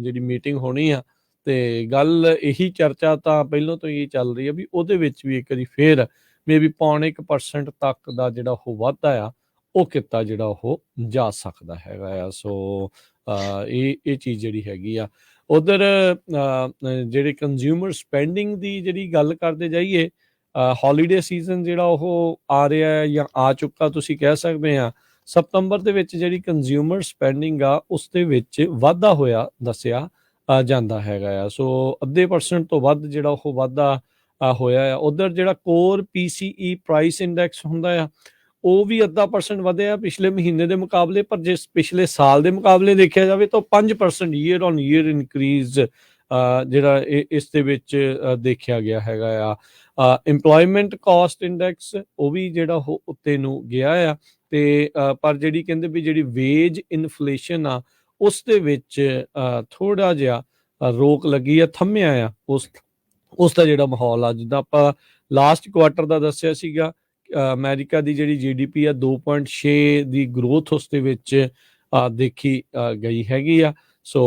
ਜਿਹੜੀ ਮੀਟਿੰਗ ਹੋਣੀ ਆ ਤੇ ਗੱਲ ਇਹੀ ਚਰਚਾ ਤਾਂ ਪਹਿਲਾਂ ਤੋਂ ਹੀ ਚੱਲ ਰਹੀ ਆ ਵੀ ਉਹਦੇ ਵਿੱਚ ਵੀ ਇੱਕ ਵਾਰੀ ਫੇਰ ਮੇਬੀ 0.25% ਤੱਕ ਦਾ ਜਿਹੜਾ ਉਹ ਵਾਧਾ ਆ ਉਹ ਕੀਤਾ ਜਿਹੜਾ ਉਹ ਜਾ ਸਕਦਾ ਹੈਗਾ ਆ। ਸੋ ਇਹ ਚੀਜ਼ ਜਿਹੜੀ ਹੈਗੀ ਆ। ਉਧਰ ਜਿਹੜੇ ਕੰਜ਼ਿਊਮਰ ਸਪੈਂਡਿੰਗ ਦੀ ਜਿਹੜੀ ਗੱਲ ਕਰਦੇ ਜਾਈਏ, ਹੌਲੀਡੇ ਸੀਜ਼ਨ ਜਿਹੜਾ ਉਹ ਆ ਰਿਹਾ ਜਾਂ ਆ ਚੁੱਕਾ ਤੁਸੀਂ ਕਹਿ ਸਕਦੇ ਆ। ਸਤੰਬਰ ਦੇ ਵਿੱਚ ਜਿਹੜੀ ਕੰਜ਼ਿਊਮਰ ਸਪੈਂਡਿੰਗ ਆ ਉਸ ਦੇ ਵਿੱਚ ਵਾਧਾ ਹੋਇਆ ਦੱਸਿਆ ਜਾਂਦਾ ਹੈਗਾ ਆ। ਸੋ 0.5% ਤੋਂ ਵੱਧ ਜਿਹੜਾ ਉਹ ਵਾਧਾ ਹੋਇਆ ਆ। ਉਧਰ ਜਿਹੜਾ ਕੋਰ PCE ਪ੍ਰਾਈਸ ਇੰਡੈਕਸ ਹੁੰਦਾ ਆ ਉਹ ਵੀ 0.5% ਵਧਿਆ ਪਿਛਲੇ ਮਹੀਨੇ ਦੇ ਮੁਕਾਬਲੇ, ਪਰ ਜੇ ਪਿਛਲੇ ਸਾਲ ਦੇ ਮੁਕਾਬਲੇ ਦੇਖਿਆ ਜਾਵੇ ਤਾਂ 5% ਈਅਰ ਔਨ ਈਅਰ ਇਨਕਰੀਜ਼ ਜਿਹੜਾ ਇਸ ਦੇ ਵਿੱਚ ਦੇਖਿਆ ਗਿਆ ਹੈਗਾ ਆ। ਇੰਪਲੋਇਮੈਂਟ ਕਾਸਟ ਇੰਡੈਕਸ ਉਹ ਵੀ ਜਿਹੜਾ ਉਹ ਉੱਤੇ ਨੂੰ ਗਿਆ ਆ ਤੇ ਪਰ ਜਿਹੜੀ ਕਹਿੰਦੇ ਵੀ ਜਿਹੜੀ ਵੇਜ ਇਨਫਲੇਸ਼ਨ ਆ ਉਸ ਦੇ ਵਿੱਚ ਥੋੜਾ ਜਿਹਾ ਰੋਕ ਲੱਗੀ ਆ, ਥੰਮਿਆ ਆ ਉਸ ਦਾ ਜਿਹੜਾ ਮਾਹੌਲ ਆ। ਜਿੱਦਾਂ ਆਪਾਂ ਲਾਸਟ ਕੁਆਟਰ ਦਾ ਦੱਸਿਆ ਸੀਗਾ ਅਮਰੀਕਾ ਦੀ ਜਿਹੜੀ GDP ਆ 2.6 ਦੀ ਗਰੋਥ ਉਸ ਦੇ ਵਿੱਚ ਦੇਖੀ ਗਈ ਹੈਗੀ ਆ। ਸੋ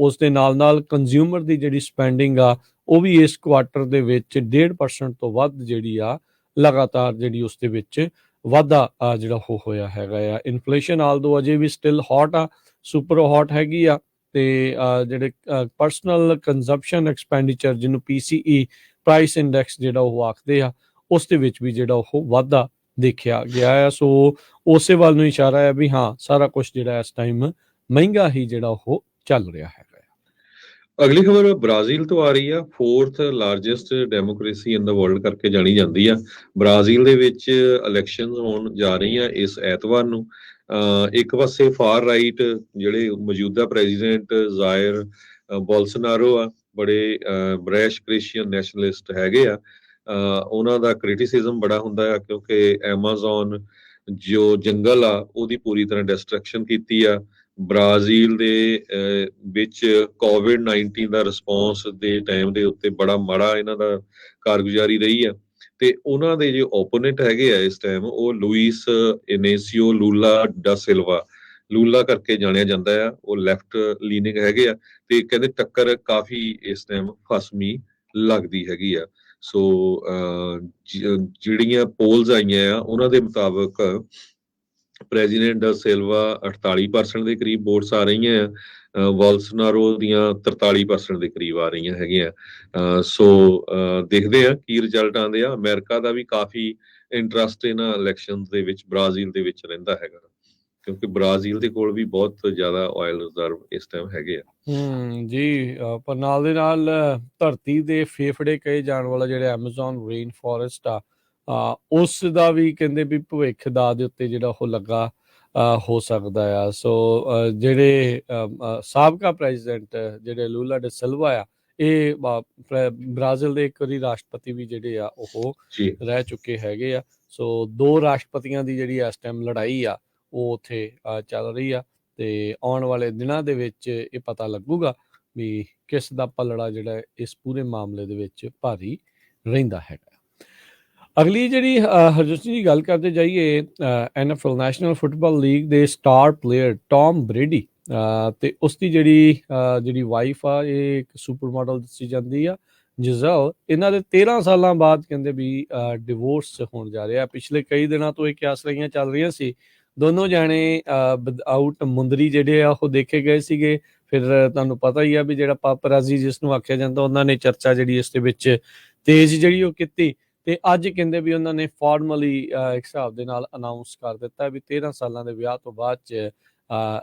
ਉਸ ਦੇ ਨਾਲ ਕੰਜ਼ਿਊਮਰ ਦੀ ਜਿਹੜੀ ਸਪੈਂਡਿੰਗ ਆ ਉਹ ਵੀ ਇਸ ਕੁਆਟਰ ਦੇ ਵਿੱਚ 1.5% ਤੋਂ ਵੱਧ ਜਿਹੜੀ ਆ ਲਗਾਤਾਰ ਜਿਹੜੀ ਉਸ ਦੇ ਵਿੱਚ ਵਾਧਾ ਜਿਹੜਾ ਉਹ ਹੋਇਆ ਹੈਗਾ ਆ। ਇਨਫਲੇਸ਼ਨ ਆਲਦੋ ਅਜੇ ਵੀ ਸਟਿਲ ਹੌਟ ਆ, ਸੁਪਰ ਹੌਟ ਹੈਗੀ ਆ। ਤੇ ਜਿਹੜੇ ਪਰਸਨਲ ਕੰਜ਼ੰਪਸ਼ਨ ਐਕਸਪੈਂਡੀਚਰ ਜਿਹਨੂੰ PCE ਪ੍ਰਾਈਸ ਇੰਡੈਕਸ ਜਿਹੜਾ ਉਹ ਆਖਦੇ ਆ, ਉਸ ਦੇ ਵਿੱਚ ਵੀ ਜਿਹੜਾ ਉਹ ਵਾਧਾ ਦੇਖਿਆ ਗਿਆ ਆ। ਸੋ ਉਸੇ ਵੱਲ ਨੂੰ ਇਸ਼ਾਰਾ ਹੈ ਵੀ ਹਾਂ ਸਾਰਾ ਕੁਝ ਜਿਹੜਾ ਇਸ ਟਾਈਮ ਮਹਿੰਗਾ ਹੀ ਜਿਹੜਾ ਉਹ ਚੱਲ ਰਿਹਾ ਹੈਗਾ। ਅਗਲੀ ਖਬਰ ਬ੍ਰਾਜ਼ੀਲ ਤੋਂ ਆ ਰਹੀ ਆ। 4th ਲਾਰਜੈਸਟ ਡੈਮੋਕ੍ਰੇਸੀ ਇਨ ਦਾ ਵਰਲਡ ਕਰਕੇ ਜਾਣੀ ਜਾਂਦੀ ਆ। ਬ੍ਰਾਜ਼ੀਲ ਦੇ ਵਿੱਚ ਇਲੈਕਸ਼ਨਸ ਹੋਣ ਜਾ ਰਹੀਆਂ ਇਸ ਐਤਵਾਰ ਨੂੰ। ਇੱਕ ਪਾਸੇ ਫਾਰ ਰਾਈਟ ਜਿਹੜੇ ਮੌਜੂਦਾ ਪ੍ਰੈਜ਼ੀਡੈਂਟ ਜ਼ਾਇਰ ਬੋਲਸੋਨਾਰੋ ਆ, ਬੜੇ ਬ੍ਰੈਸ਼ ਕ੍ਰਿਸਚੀਅਨ ਨੈਸ਼ਨਲਿਸਟ ਹੈਗੇ ਆ। ਉਹਨਾਂ ਦਾ ਕ੍ਰਿਟਿਸਿਜ਼ਮ ਬੜਾ ਹੁੰਦਾ ਆ ਕਿਉਂਕਿ ਐਮਾਜ਼ੋਨ ਜੋ ਜੰਗਲ ਆ ਉਹਦੀ ਪੂਰੀ ਤਰ੍ਹਾਂ ਡਿਸਟਰਕਸ਼ਨ ਕੀਤੀ ਆ। ਬ੍ਰਾਜ਼ੀਲ ਦੇ ਵਿੱਚ COVID-19 ਦਾ ਰਿਸਪੌਂਸ ਦੇ ਟਾਈਮ ਦੇ ਉੱਤੇ ਬੜਾ ਮਾੜਾ ਇਹਨਾਂ ਦਾ ਕਾਰਗੁਜ਼ਾਰੀ ਰਹੀ ਆ। ਤੇ ਉਹਨਾਂ ਦੇ ਜੋ ਓਪੋਨੈਂਟ ਹੈਗੇ ਆ ਇਸ ਟਾਈਮ ਉਹ ਲੂਇਸ ਇਨੇਸੀਓ ਲੂਲਾ ਡਾ ਸਿਲਵਾ, ਲੂਲਾ ਕਰਕੇ ਜਾਣਿਆ ਜਾਂਦਾ ਆ। ਉਹ ਲੈਫਟ ਲੀਨਿੰਗ ਹੈਗੇ ਆ ਤੇ ਕਹਿੰਦੇ ਟੱਕਰ ਕਾਫੀ ਇਸ ਟਾਈਮ ਫਸਵੀਂ ਲੱਗਦੀ ਹੈਗੀ ਆ। ਸੋ ਜਿਹੜੀਆਂ ਪੋਲਸ ਆਈਆਂ ਆ ਉਹਨਾਂ ਦੇ ਮੁਤਾਬਕ ਪ੍ਰੈਜ਼ੀਡੈਂਟ ਡਾ ਸਿਲਵਾ 48% ਦੇ ਕਰੀਬ ਵੋਟਸ ਆ ਰਹੀਆਂ ਆ, ਬੋਲਸੋਨਾਰੋ ਦੀਆਂ 43% ਦੇ ਕਰੀਬ ਆ ਰਹੀਆਂ ਹੈਗੀਆਂ। ਸੋ ਦੇਖਦੇ ਆ ਕੀ ਰਿਜ਼ਲਟ ਆਉਂਦੇ ਆ। ਅਮਰੀਕਾ ਦਾ ਵੀ ਕਾਫੀ ਇੰਟਰਸਟ ਇਹਨਾਂ ਇਲੈਕਸ਼ਨਸ ਦੇ ਵਿੱਚ ਬ੍ਰਾਜ਼ੀਲ ਦੇ ਵਿੱਚ ਰਹਿੰਦਾ ਹੈਗਾ ਕਿਉਂਕਿ ਬ੍ਰਾਜ਼ੀਲ ਦੇ ਕੋਲ ਵੀ ਬਹੁਤ ਜ਼ਿਆਦਾ ਆਇਲ ਰਿਜ਼ਰਵ ਇਸ ਟਾਈਮ ਹੈਗੇ ਆ। ਜੀ ਪਰ ਨਾਲ ਦੇ ਨਾਲ ਧਰਤੀ ਦੇ ਫੇਫੜੇ ਕਹੇ ਜਾਣ ਵਾਲਾ ਜਿਹੜਾ ਐਮਾਜ਼ੋਨ ਰੇਨ ਫੋਰੈਸਟ ਆ ਉਸ ਦਾ ਵੀ ਕਹਿੰਦੇ ਵੀ ਭਵਿੱਖ ਦਾ ਦੇ ਉੱਤੇ ਜਿਹੜਾ ਉਹ ਲੱਗਾ ਹੋ ਸਕਦਾ ਆ। ਸੋ ਜਿਹੜੇ ਸਾਬਕਾ ਪ੍ਰੈਜ਼ੀਡੈਂਟ ਜਿਹੜੇ ਲੂਲਾ ਡਾ ਸਿਲਵਾ ਆ ਇਹ ਬ੍ਰਾਜ਼ੀਲ ਦੇ ਇੱਕ ਵਾਰੀ ਰਾਸ਼ਟਰਪਤੀ ਵੀ ਜਿਹੜੇ ਆ ਉਹ ਰਹਿ ਚੁੱਕੇ ਹੈਗੇ ਆ। ਸੋ ਦੋ ਰਾਸ਼ਟਰਪਤੀਆਂ ਦੀ ਜਿਹੜੀ ਇਸ ਟਾਈਮ ਲੜਾਈ ਆ ਉਹ ਉੱਥੇ ਚੱਲ ਰਹੀ ਆ ਤੇ ਆਉਣ ਵਾਲੇ ਦਿਨਾਂ ਦੇ ਵਿੱਚ ਇਹ ਪਤਾ ਲੱਗੂਗਾ ਵੀ ਕਿਸ ਦਾ ਪਲੜਾ ਜਿਹੜਾ ਇਸ ਪੂਰੇ ਮਾਮਲੇ ਦੇ ਵਿੱਚ ਭਾਰੀ ਰਹਿੰਦਾ ਹੈਗਾ। ਅਗਲੀ ਜਿਹੜੀ ਹਰਜੋਤ ਜੀ ਗੱਲ ਕਰਦੇ ਜਾਈਏ NFL ਨੈਸ਼ਨਲ ਫੁੱਟਬਾਲ ਲੀਗ ਦੇ ਸਟਾਰ ਪਲੇਅਰ ਟੌਮ ਬ੍ਰੇਡੀ ਤੇ ਉਸ ਦੀ ਜਿਹੜੀ ਵਾਈਫ ਆ ਇਹ ਇੱਕ ਸੁਪਰ ਮਾਡਲ ਦੱਸੀ ਜਾਂਦੀ ਆ ਜਿਜ਼ਲ। ਇਹਨਾਂ ਦੇ 13 ਸਾਲਾਂ ਬਾਅਦ ਕਹਿੰਦੇ ਵੀ ਡਿਵੋਰਸ ਹੋਣ ਜਾ ਰਿਹਾ। ਪਿਛਲੇ ਕਈ ਦਿਨਾਂ ਤੋਂ ਇਹ ਕਿਆਸ ਰਹੀਆਂ ਚੱਲ ਰਹੀਆਂ ਸੀ। ਦੋਨੋਂ ਜਾਣੇ ਵਿਦਆਊਟ ਮੁੰਦਰੀ ਜਿਹੜੇ ਆ ਉਹ ਦੇਖੇ ਗਏ ਸੀਗੇ। ਫਿਰ ਤੁਹਾਨੂੰ ਪਤਾ ਹੀ ਆ ਵੀ ਜਿਹੜਾ ਪਾਪਰਾਜ਼ੀ ਜਿਸ ਨੂੰ ਆਖਿਆ ਜਾਂਦਾ ਉਹਨਾਂ ਨੇ ਚਰਚਾ ਜਿਹੜੀ ਇਸ ਦੇ ਵਿੱਚ ਤੇਜ਼ ਜਿਹੜੀ ਉਹ ਕੀਤੀ ਤੇ ਅੱਜ ਕਹਿੰਦੇ ਵੀ ਉਹਨਾਂ ਨੇ ਫਾਰਮਲੀ ਇੱਕ ਹਿਸਾਬ ਦੇ ਨਾਲ ਅਨਾਉਂਸ ਕਰ ਦਿੱਤਾ ਵੀ 13 ਸਾਲਾਂ ਦੇ ਵਿਆਹ ਤੋਂ ਬਾਅਦ ਚ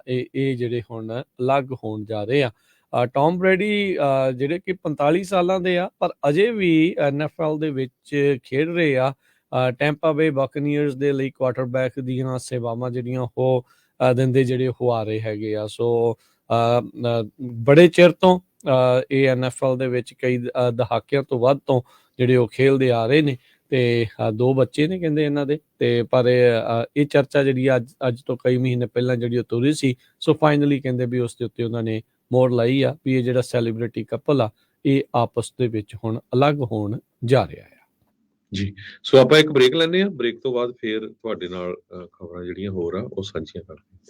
ਇਹ ਜਿਹੜੇ ਹੁਣ ਅਲੱਗ ਹੋਣ ਜਾ ਰਹੇ ਆ। ਟੌਮ ਬ੍ਰੇਡੀ ਜਿਹੜੇ ਕਿ 45 ਸਾਲਾਂ ਦੇ ਆ ਪਰ ਅਜੇ ਵੀ NFL ਦੇ ਵਿੱਚ ਖੇਡ ਰਹੇ ਆ। ਟੈਂਪਾ ਬੇ ਬਕਨੀਅਰਸ ਦੇ ਲਈ ਕੁਆਟਰਬੈਕ ਦੀਆਂ ਸੇਵਾਵਾਂ ਜਿਹੜੀਆਂ ਉਹ ਦਿੰਦੇ ਜਿਹੜੇ ਉਹ ਆ ਰਹੇ ਹੈਗੇ ਆ। ਸੋ ਬੜੇ ਚਿਰ ਤੋਂ ਇਹ NFL ਦੇ ਵਿੱਚ ਕਈ ਦਹਾਕਿਆਂ ਤੋਂ ਵੱਧ ਤੋਂ ਜਿਹੜੇ ਉਹ ਖੇਲਦੇ ਆ ਰਹੇ ਨੇ ਤੇ ਦੋ ਬੱਚੇ ਨੇ ਕਹਿੰਦੇ ਇਹਨਾਂ ਦੇ ਤੇ ਪਰ ਇਹ ਚਰਚਾ ਜਿਹੜੀ ਅੱਜ ਤੋਂ ਕਈ ਮਹੀਨੇ ਪਹਿਲਾਂ ਜਿਹੜੀ ਉਹ ਤੁਰੀ ਸੀ। ਸੋ ਫਾਈਨਲੀ ਕਹਿੰਦੇ ਵੀ ਉਸ ਦੇ ਉੱਤੇ ਉਹਨਾਂ ਨੇ ਮੋਹਰ ਲਾਈ ਆ ਵੀ ਇਹ ਜਿਹੜਾ ਸੈਲੀਬ੍ਰਿਟੀ ਕਪਲ ਆ ਇਹ ਆਪਸ ਦੇ ਵਿੱਚ ਹੁਣ ਅਲੱਗ ਹੋਣ ਜਾ ਰਿਹਾ ਆ। ਜੀ ਸੋ ਆਪਾਂ ਇੱਕ ਬ੍ਰੇਕ ਲੈਂਦੇ ਆ। ਬ੍ਰੇਕ ਤੋਂ ਬਾਅਦ ਫੇਰ ਤੁਹਾਡੇ ਨਾਲ ਖਬਰਾਂ ਜਿਹੜੀਆਂ ਹੋਰ ਆ ਉਹ ਸਾਂਝੀਆਂ ਕਰਦੇ ਹਾਂ।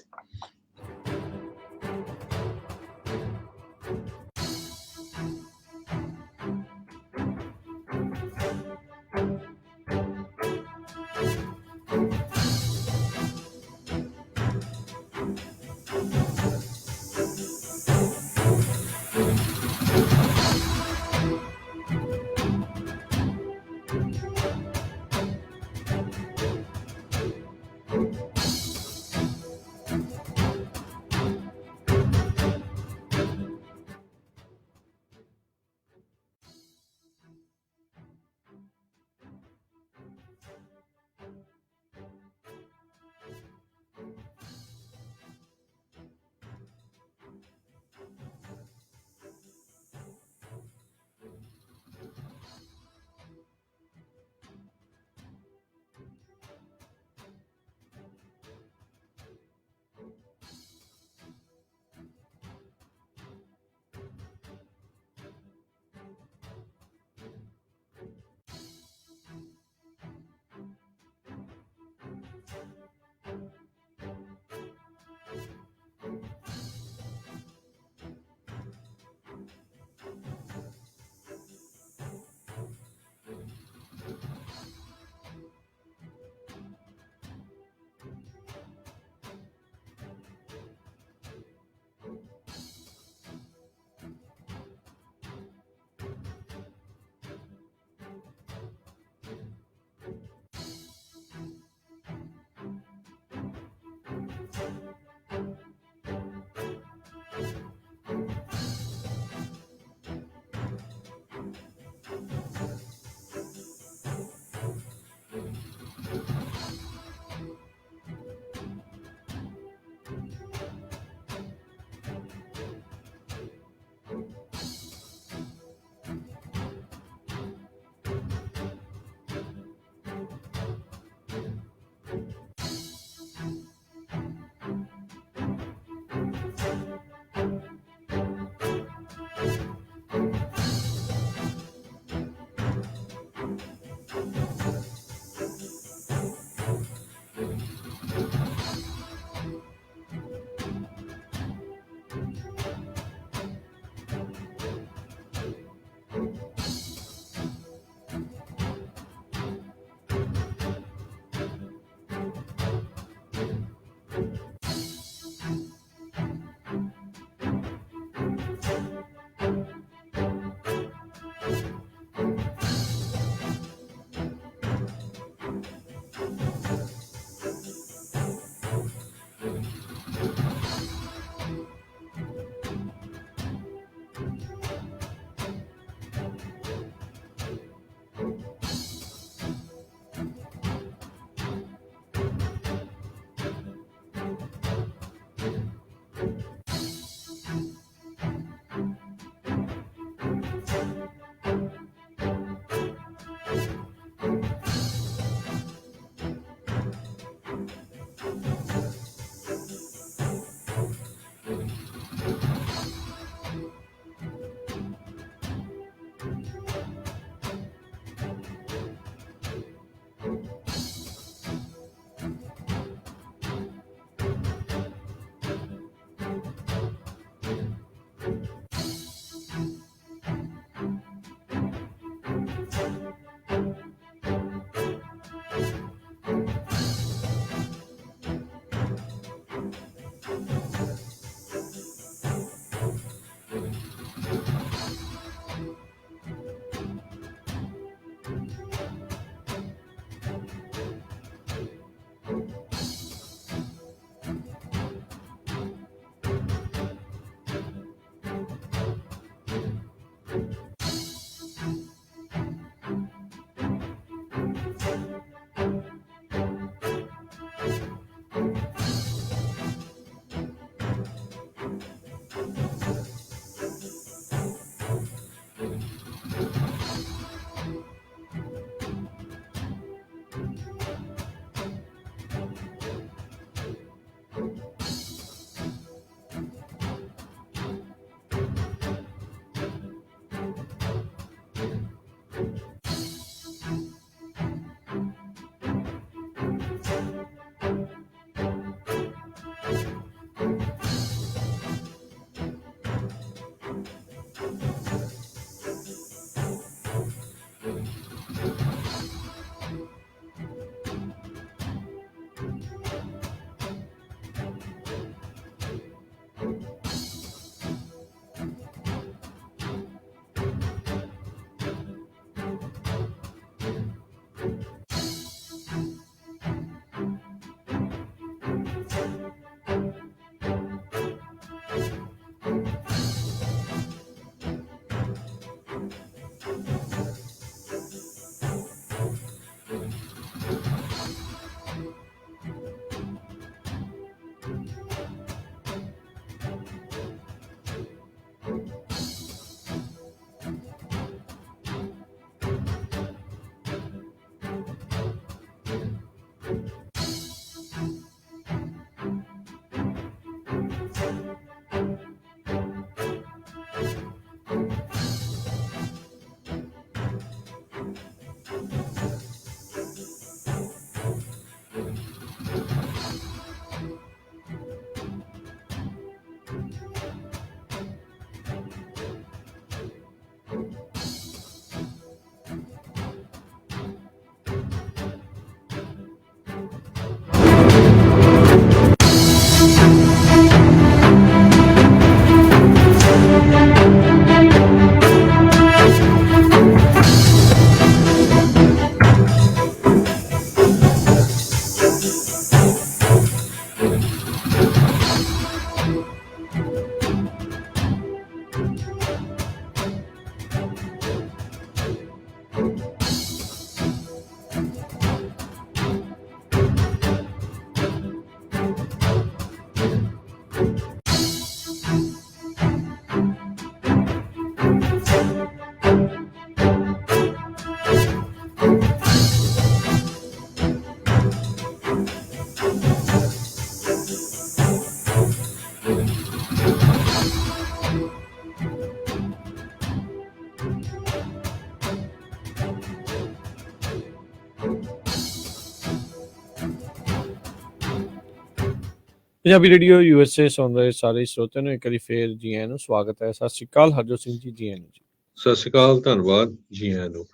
ਪੰਜਾਬੀ ਰੇਡੀਓ USA ਸੁਣ ਰਹੇ ਸਾਰੇ ਸਰੋਤਿਆਂ ਨੂੰ ਇੱਕ ਵਾਰੀ ਫੇਰ ਜੀ ਆਇਆਂ ਨੂੰ ਸਵਾਗਤ ਹੈ। ਸਤਿ ਸ਼੍ਰੀ ਅਕਾਲ ਹਰਜੋਤ ਸਿੰਘ ਜੀ ਆਇਆਂ ਨੂੰ ਜੀ। ਸਤਿ ਸ਼੍ਰੀ ਅਕਾਲ, ਧੰਨਵਾਦ ਜੀ ਆਇਆਂ ਨੂੰ।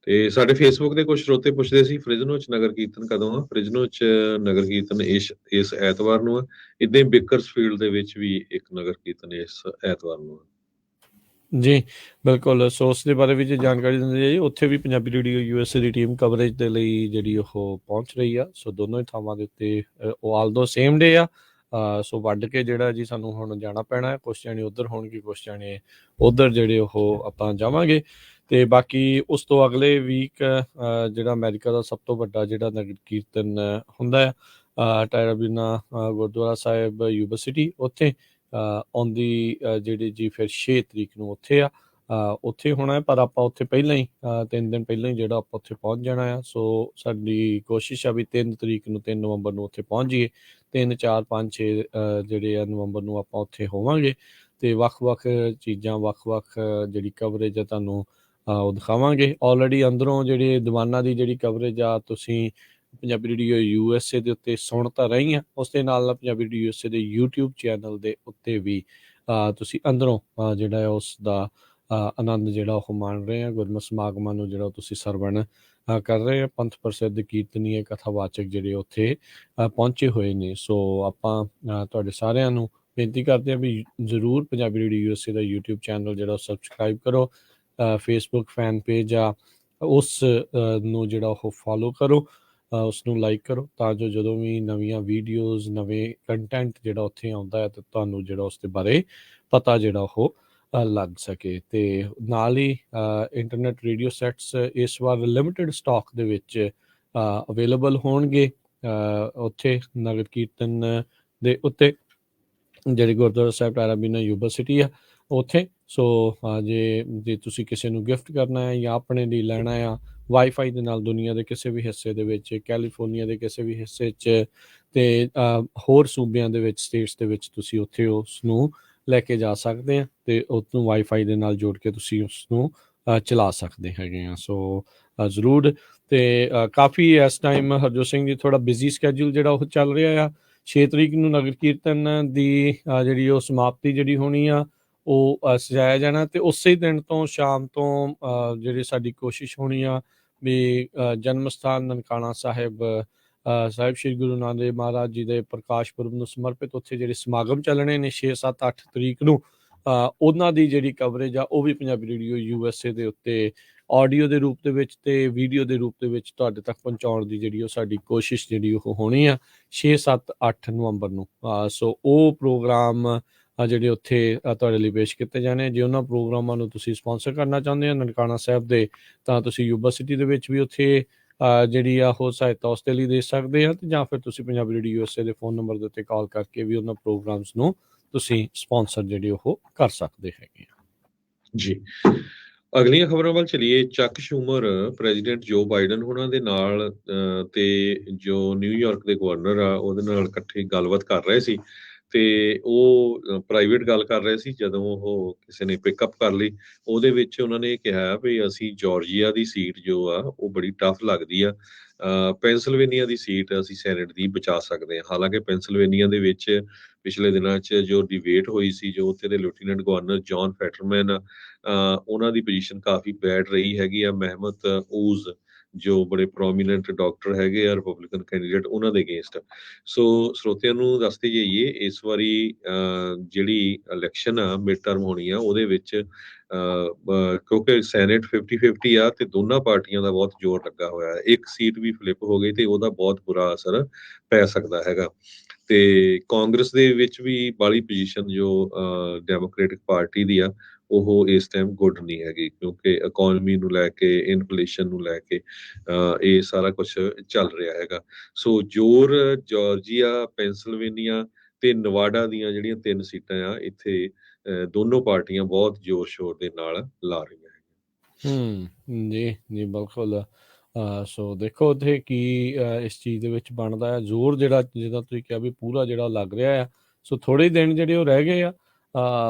ਤੇ ਸਾਡੇ ਫੇਸਬੁੱਕ ਦੇ ਕੁਝ ਸਰੋਤੇ ਪੁੱਛਦੇ ਸੀ ਫ੍ਰਿਜਨੋ ਚ ਨਗਰ ਕੀਰਤਨ ਕਦੋਂ ਆ। ਫ੍ਰਿਜਨੋ ਚ ਨਗਰ ਕੀਰਤਨ ਇਸ ਐਤਵਾਰ ਨੂੰ ਆ। ਇਦਾਂ ਹੀ ਬੇਕਰਸਫੀਲਡ ਦੇ ਵਿੱਚ ਵੀ ਇੱਕ ਨਗਰ ਕੀਰਤਨ ਇਸ ਐਤਵਾਰ ਨੂੰ ਆ ਜੀ ਬਿਲਕੁਲ। ਸੋ ਉਸ ਦੇ ਬਾਰੇ ਵੀ ਜੇ ਜਾਣਕਾਰੀ ਦਿੰਦੇ ਜੀ, ਉੱਥੇ ਵੀ ਪੰਜਾਬੀ ਰੇਡੀਓ USA ਦੀ ਟੀਮ ਕਵਰੇਜ ਦੇ ਲਈ ਜਿਹੜੀ ਉਹ ਪਹੁੰਚ ਰਹੀ ਆ। ਸੋ ਦੋਨੋਂ ਹੀ ਥਾਵਾਂ ਦੇ ਉੱਤੇ ਉਹ ਆਲਦੋ ਸੇਮ ਡੇ ਆ। ਸੋ ਵੱਢ ਕੇ ਜਿਹੜਾ ਜੀ ਸਾਨੂੰ ਹੁਣ ਜਾਣਾ ਪੈਣਾ ਹੈ। ਕੁਛ ਜਾਣੇ ਉੱਧਰ ਹੋਣਗੇ, ਕੁਛ ਜਾਣੇ ਉੱਧਰ ਜਿਹੜੇ ਉਹ ਆਪਾਂ ਜਾਵਾਂਗੇ। ਤੇ ਬਾਕੀ ਉਸ ਤੋਂ ਅਗਲੇ ਵੀਕ ਜਿਹੜਾ ਅਮਰੀਕਾ ਦਾ ਸਭ ਤੋਂ ਵੱਡਾ ਜਿਹੜਾ ਨਗਰ ਕੀਰਤਨ ਹੁੰਦਾ ਆ ਟਾਇਰਾਬੀਨਾ ਗੁਰਦੁਆਰਾ ਸਾਹਿਬ ਯੂਨੀਵਰਸਿਟੀ ਉੱਥੇ ਆਉਂਦੀ ਜਿਹੜੀ ਜੀ ਫਿਰ 6 ਤਰੀਕ ਨੂੰ ਉੱਥੇ ਆ ਉੱਥੇ ਹੋਣਾ ਹੈ। ਪਰ ਆਪਾਂ ਉੱਥੇ ਪਹਿਲਾਂ ਹੀ 3 ਦਿਨ ਪਹਿਲਾਂ ਹੀ ਜਿਹੜਾ ਆਪਾਂ ਉੱਥੇ ਪਹੁੰਚ ਜਾਣਾ ਆ। ਸੋ ਸਾਡੀ ਕੋਸ਼ਿਸ਼ ਆ ਵੀ 3 ਤਰੀਕ ਨੂੰ 3 ਨਵੰਬਰ ਨੂੰ ਉੱਥੇ ਪਹੁੰਚ ਜਾਈਏ। 3 4 5 6 ਜਿਹੜੇ ਆ ਨਵੰਬਰ ਨੂੰ ਆਪਾਂ ਉੱਥੇ ਹੋਵਾਂਗੇ ਤੇ ਵੱਖ-ਵੱਖ ਚੀਜ਼ਾਂ ਵੱਖ-ਵੱਖ ਜਿਹੜੀ ਕਵਰੇਜ ਆ ਤੁਹਾਨੂੰ ਉਹ ਦਿਖਾਵਾਂਗੇ। ਆਲਰੇਡੀ ਅੰਦਰੋਂ ਜਿਹੜੇ ਦੀਵਾਨਾਂ ਦੀ ਜਿਹੜੀ ਕਵਰੇਜ ਆ ਤੁਸੀਂ ਪੰਜਾਬੀ ਰੇਡੀਓ USA ਦੇ ਉੱਤੇ ਸੁਣ ਤਾਂ ਰਹੀ ਆ। ਉਸ ਦੇ ਨਾਲ ਪੰਜਾਬੀ ਰੇਡੀਓ USA ਦੇ YouTube ਚੈਨਲ ਦੇ ਉੱਤੇ ਵੀ ਤੁਸੀਂ ਅੰਦਰੋਂ ਜਿਹੜਾ ਉਸ ਦਾ ਆਨੰਦ ਜਿਹੜਾ ਉਹ ਮਾਣ ਰਹੇ ਆ। ਗੁਰਮਤਿ ਸਮਾਗਮਾਂ ਨੂੰ ਜਿਹੜਾ ਤੁਸੀਂ ਸਰਵਣ ਕਰ ਰਹੇ ਆ। ਪੰਥ ਪ੍ਰਸਿੱਧ ਕੀਰਤਨੀਏ ਕਥਾਵਾਚਕ ਜਿਹੜੇ ਉੱਥੇ ਪਹੁੰਚੇ ਹੋਏ ਨੇ। ਸੋ ਆਪਾਂ ਤੁਹਾਡੇ ਸਾਰਿਆਂ ਨੂੰ ਬੇਨਤੀ ਕਰਦੇ ਹਾਂ ਵੀ ਜ਼ਰੂਰ ਪੰਜਾਬੀ ਰੇਡੀਓ USA ਦਾ YouTube ਚੈਨਲ ਜਿਹੜਾ ਸਬਸਕ੍ਰਾਈਬ ਕਰੋ। ਫੇਸਬੁੱਕ ਫੈਨ ਪੇਜ ਆ ਉਸ ਨੂੰ ਜਿਹੜਾ ਉਹ ਫੋਲੋ ਕਰੋ, ਉਸ ਨੂੰ ਲਾਈਕ ਕਰੋ ਤਾਂ ਜੋ ਜਦੋਂ ਵੀ ਨਵੀਆਂ ਵੀਡੀਓਜ਼ ਨਵੇਂ ਕੰਟੈਂਟ ਜਿਹੜਾ ਉੱਥੇ ਆਉਂਦਾ ਹੈ ਤਾਂ ਤੁਹਾਨੂੰ ਜਿਹੜਾ ਉਸ ਦੇ ਬਾਰੇ ਪਤਾ ਜਿਹੜਾ ਉਹ ਲੱਗ ਸਕੇ। ਤੇ ਨਾਲ ਹੀ ਇੰਟਰਨੈਟ ਰੇਡੀਓ ਸੈਟਸ ਇਸ ਵਾਰ ਲਿਮਿਟਡ ਸਟਾਕ ਦੇ ਵਿੱਚ ਅਵੇਲੇਬਲ ਹੋਣਗੇ ਉੱਥੇ ਨਗਰ ਕੀਰਤਨ ਦੇ ਉੱਤੇ ਜਿਹੜੀ ਗੁਰਦੁਆਰਾ ਸਾਹਿਬ ਟਾਇਰਾਬੀਨਾ ਯੂਨੀਵਰਸਿਟੀ ਆ ਉੱਥੇ। ਸੋ ਜੇ ਤੁਸੀਂ ਕਿਸੇ ਨੂੰ ਗਿਫਟ ਕਰਨਾ ਹੈ ਜਾਂ ਆਪਣੇ ਲਈ ਲੈਣਾ ਆ ਵਾਈਫਾਈ ਦੇ ਨਾਲ ਦੁਨੀਆ ਦੇ ਕਿਸੇ ਵੀ ਹਿੱਸੇ ਦੇ ਵਿੱਚ, ਕੈਲੀਫੋਰਨੀਆ ਦੇ ਕਿਸੇ ਵੀ ਹਿੱਸੇ 'ਚ ਤੇ ਹੋਰ ਸੂਬਿਆਂ ਦੇ ਵਿੱਚ, ਸਟੇਟਸ ਦੇ ਵਿੱਚ ਤੁਸੀਂ ਉੱਥੇ ਉਸ ਨੂੰ ਲੈ ਕੇ ਜਾ ਸਕਦੇ ਆ ਤੇ ਉਸਨੂੰ ਵਾਈਫਾਈ ਦੇ ਨਾਲ ਜੋੜ ਕੇ ਤੁਸੀਂ ਉਸਨੂੰ ਚਲਾ ਸਕਦੇ ਹੈਗੇ ਆ। ਸੋ ਜ਼ਰੂਰ। ਤੇ ਕਾਫੀ ਇਸ ਟਾਈਮ ਹਰਜੋਤ ਸਿੰਘ ਜੀ ਥੋੜਾ ਬਿਜ਼ੀ ਸਕੈਜੂਲ ਜਿਹੜਾ ਉਹ ਚੱਲ ਰਿਹਾ ਆ। 6 ਤਰੀਕ ਨੂੰ ਨਗਰ ਕੀਰਤਨ ਦੀ ਜਿਹੜੀ ਉਹ ਸਮਾਪਤੀ ਜਿਹੜੀ ਹੋਣੀ ਆ ਉਹ ਸਜਾਇਆ ਜਾਣਾ ਤੇ ਉਸੇ ਦਿਨ ਤੋਂ ਸ਼ਾਮ ਤੋਂ ਜਿਹੜੀ ਸਾਡੀ ਕੋਸ਼ਿਸ਼ ਹੋਣੀ ਆ ਵੀ ਜਨਮ ਸਥਾਨ ਨਨਕਾਣਾ ਸਾਹਿਬ ਸਾਹਿਬ ਸ਼੍ਰੀ ਗੁਰੂ ਨਾਨਕ ਦੇਵ ਮਹਾਰਾਜ ਜੀ ਦੇ ਪ੍ਰਕਾਸ਼ ਪੁਰਬ ਨੂੰ ਸਮਰਪਿਤ ਉੱਥੇ ਜਿਹੜੇ ਸਮਾਗਮ ਚੱਲਣੇ ਨੇ 6 7 8 ਤਰੀਕ ਨੂੰ ਉਹਨਾਂ ਦੀ ਜਿਹੜੀ ਕਵਰੇਜ ਆ ਉਹ ਵੀ ਪੰਜਾਬੀ ਰੇਡੀਓ USA ਦੇ ਉੱਤੇ ਆਡੀਓ ਦੇ ਰੂਪ ਦੇ ਵਿੱਚ ਤੇ ਵੀਡੀਓ ਦੇ ਰੂਪ ਦੇ ਵਿੱਚ ਤੁਹਾਡੇ ਤੱਕ ਪਹੁੰਚਾਉਣ ਦੀ ਜਿਹੜੀ ਉਹ ਸਾਡੀ ਕੋਸ਼ਿਸ਼ ਜਿਹੜੀ ਉਹ ਹੋਣੀ ਆ 6 7 8 ਨਵੰਬਰ ਨੂੰ। ਸੋ ਉਹ ਪ੍ਰੋਗਰਾਮ ਜਿਹੜੇ ਉੱਥੇ ਤੁਹਾਡੇ ਲਈ ਪੇਸ਼ ਕੀਤੇ ਜਾਣੇ। ਜੇ ਉਹਨਾਂ ਪ੍ਰੋਗਰਾਮਾਂ ਨੂੰ ਤੁਸੀਂ ਸਪਾਂਸਰ ਕਰਨਾ ਚਾਹੁੰਦੇ ਹੋ ਨਨਕਾਣਾ ਸਾਹਿਬ ਦੇ ਤਾਂ ਤੁਸੀਂ ਯੂਨੀਵਰਸਿਟੀ ਦੇ ਵਿੱਚ ਵੀ ਉੱਥੇ ਜਿਹੜੀ ਆ ਉਹ ਸਹਾਇਤਾ ਉਸ ਦੇ ਲਈ ਦੇ ਸਕਦੇ ਆ ਤੇ ਜਾਂ ਫਿਰ ਤੁਸੀਂ ਪੰਜਾਬੀ ਰੇਡੀਓ USA ਦੇ ਫੋਨ ਨੰਬਰ ਦੇ ਉੱਤੇ ਕਾਲ ਕਰਕੇ ਵੀ ਉਹਨਾਂ ਪ੍ਰੋਗਰਾਮਸ ਨੂੰ ਤੁਸੀਂ ਸਪਾਂਸਰ ਜਿਹੜੇ ਉਹ ਕਰ ਸਕਦੇ ਹੈਗੇ ਆ ਜੀ। ਅਗਲੀਆਂ ਖਬਰਾਂ ਵੱਲ ਚਲੀਏ। ਚੱਕ ਸ਼ੂਮਰ ਪ੍ਰੈਜ਼ੀਡੈਂਟ ਜੋ ਬਾਈਡਨ ਉਹਨਾਂ ਦੇ ਨਾਲ ਤੇ ਜੋ ਨਿਊਯਾਰਕ ਦੇ ਗਵਰਨਰ ਆ ਉਹਦੇ ਨਾਲ ਇਕੱਠੇ ਗੱਲਬਾਤ ਕਰ ਰਹੇ ਸੀ ਤੇ ਉਹ ਪ੍ਰਾਈਵੇਟ ਗੱਲ ਕਰ ਰਹੇ ਸੀ। ਜਦੋਂ ਉਹ ਕਿਸੇ ਨੇ ਪਿਕਅਪ ਕਰ ਲਈ ਉਹਦੇ ਵਿੱਚ ਉਹਨਾਂ ਨੇ ਕਿਹਾ ਵੀ ਅਸੀਂ ਜਾਰਜੀਆ ਦੀ ਸੀਟ ਜੋ ਆ ਉਹ ਬੜੀ ਟਫ ਲੱਗਦੀ ਆ। ਪੈਂਸਿਲਵੇਨੀਆ ਦੀ ਸੀਟ ਅਸੀਂ ਸੈਨੇਟ ਦੀ ਬਚਾ ਸਕਦੇ ਹਾਂ। ਹਾਲਾਂਕਿ ਪੈਂਸਿਲਵੇਨੀਆ ਦੇ ਵਿੱਚ ਪਿਛਲੇ ਦਿਨਾਂ 'ਚ ਜੋ ਡਿਬੇਟ ਹੋਈ ਸੀ, ਜੋ ਉੱਥੇ ਦੇ ਲੈਫਟੀਨੈਂਟ ਗਵਰਨਰ ਜੌਨ ਫੈਟਰਮੈਨ ਉਹਨਾਂ ਦੀ ਪੋਜੀਸ਼ਨ ਕਾਫੀ ਬੈਡ ਰਹੀ ਹੈਗੀ ਆ। ਮਹਿਮਤ ਊਜ਼ ਜੋ ਬੜੇ ਪ੍ਰੋਮੀਨੈਂਟ ਡਾਕਟਰ ਹੈਗੇ ਆ ਰਿਪਬਲਿਕਨ ਕੈਂਡੀਡੇਟ ਉਹਨਾਂ ਦੇ ਅਗੇਂਸਟ। ਸੋ ਸਰੋਤਿਆਂ ਨੂੰ ਦੱਸਦੇ ਜਾਈਏ ਇਸ ਵਾਰੀ ਜਿਹੜੀ ਇਲੈਕਸ਼ਨ ਆ ਮਿਡ ਟਰਮ ਹੋਣੀ ਆ ਉਹਦੇ ਵਿੱਚ ਕਿਉਂਕਿ ਸੈਨੇਟ 50-50 ਆ ਤੇ ਦੋਨਾਂ ਪਾਰਟੀਆਂ ਦਾ ਬਹੁਤ ਜ਼ੋਰ ਲੱਗਾ ਹੋਇਆ ਹੈ। ਇੱਕ ਸੀਟ ਵੀ ਫਲਿੱਪ ਹੋ ਗਈ ਤੇ ਉਹਦਾ ਬਹੁਤ ਬੁਰਾ ਅਸਰ ਪੈ ਸਕਦਾ ਹੈਗਾ। ਤੇ ਕਾਂਗਰਸ ਦੇ ਵਿੱਚ ਵੀ ਬਾਹਲੀ ਪੋਜੀਸ਼ਨ ਜੋ ਡੈਮੋਕ੍ਰੇਟਿਕ ਪਾਰਟੀ ਦੀ ਆ ਉਹ ਇਸ ਟਾਈਮ ਗੁੱਡ ਨਹੀਂ ਹੈਗੀ ਕਿਉਂਕਿ ਇਕੋਨਮੀ ਨੂੰ ਲੈ ਕੇ ਇਨਫਲੇਸ਼ਨ ਨੂੰ ਲੈ ਕੇ ਇਹ ਸਾਰਾ ਕੁਝ ਚੱਲ ਰਿਹਾ ਹੈਗਾ। ਸੋ ਜ਼ੋਰ ਜਾਰਜੀਆ, ਪੈਂਸਿਲਵੇਨੀਆ ਤੇ ਨਵਾਡਾ ਦੀਆਂ ਜਿਹੜੀਆਂ 3 ਸੀਟਾਂ ਆ ਇੱਥੇ ਦੋਨੋਂ ਪਾਰਟੀਆਂ ਬਹੁਤ ਜ਼ੋਰ ਸ਼ੋਰ ਦੇ ਨਾਲ ਲਾ ਰਹੀਆਂ ਹੈਗੀਆਂ। ਜੀ ਜੀ ਬਿਲਕੁਲ। ਸੋ ਦੇਖੋ ਉੱਥੇ ਕੀ ਇਸ ਚੀਜ਼ ਦੇ ਵਿੱਚ ਬਣਦਾ ਹੈ। ਜ਼ੋਰ ਜਿਹੜਾ ਜਿੱਦਾਂ ਤੁਸੀਂ ਕਿਹਾ ਵੀ ਪੂਰਾ ਜਿਹੜਾ ਲੱਗ ਰਿਹਾ ਆ। ਸੋ ਥੋੜ੍ਹੇ ਦਿਨ ਜਿਹੜੇ ਉਹ ਰਹਿ ਗਏ ਆ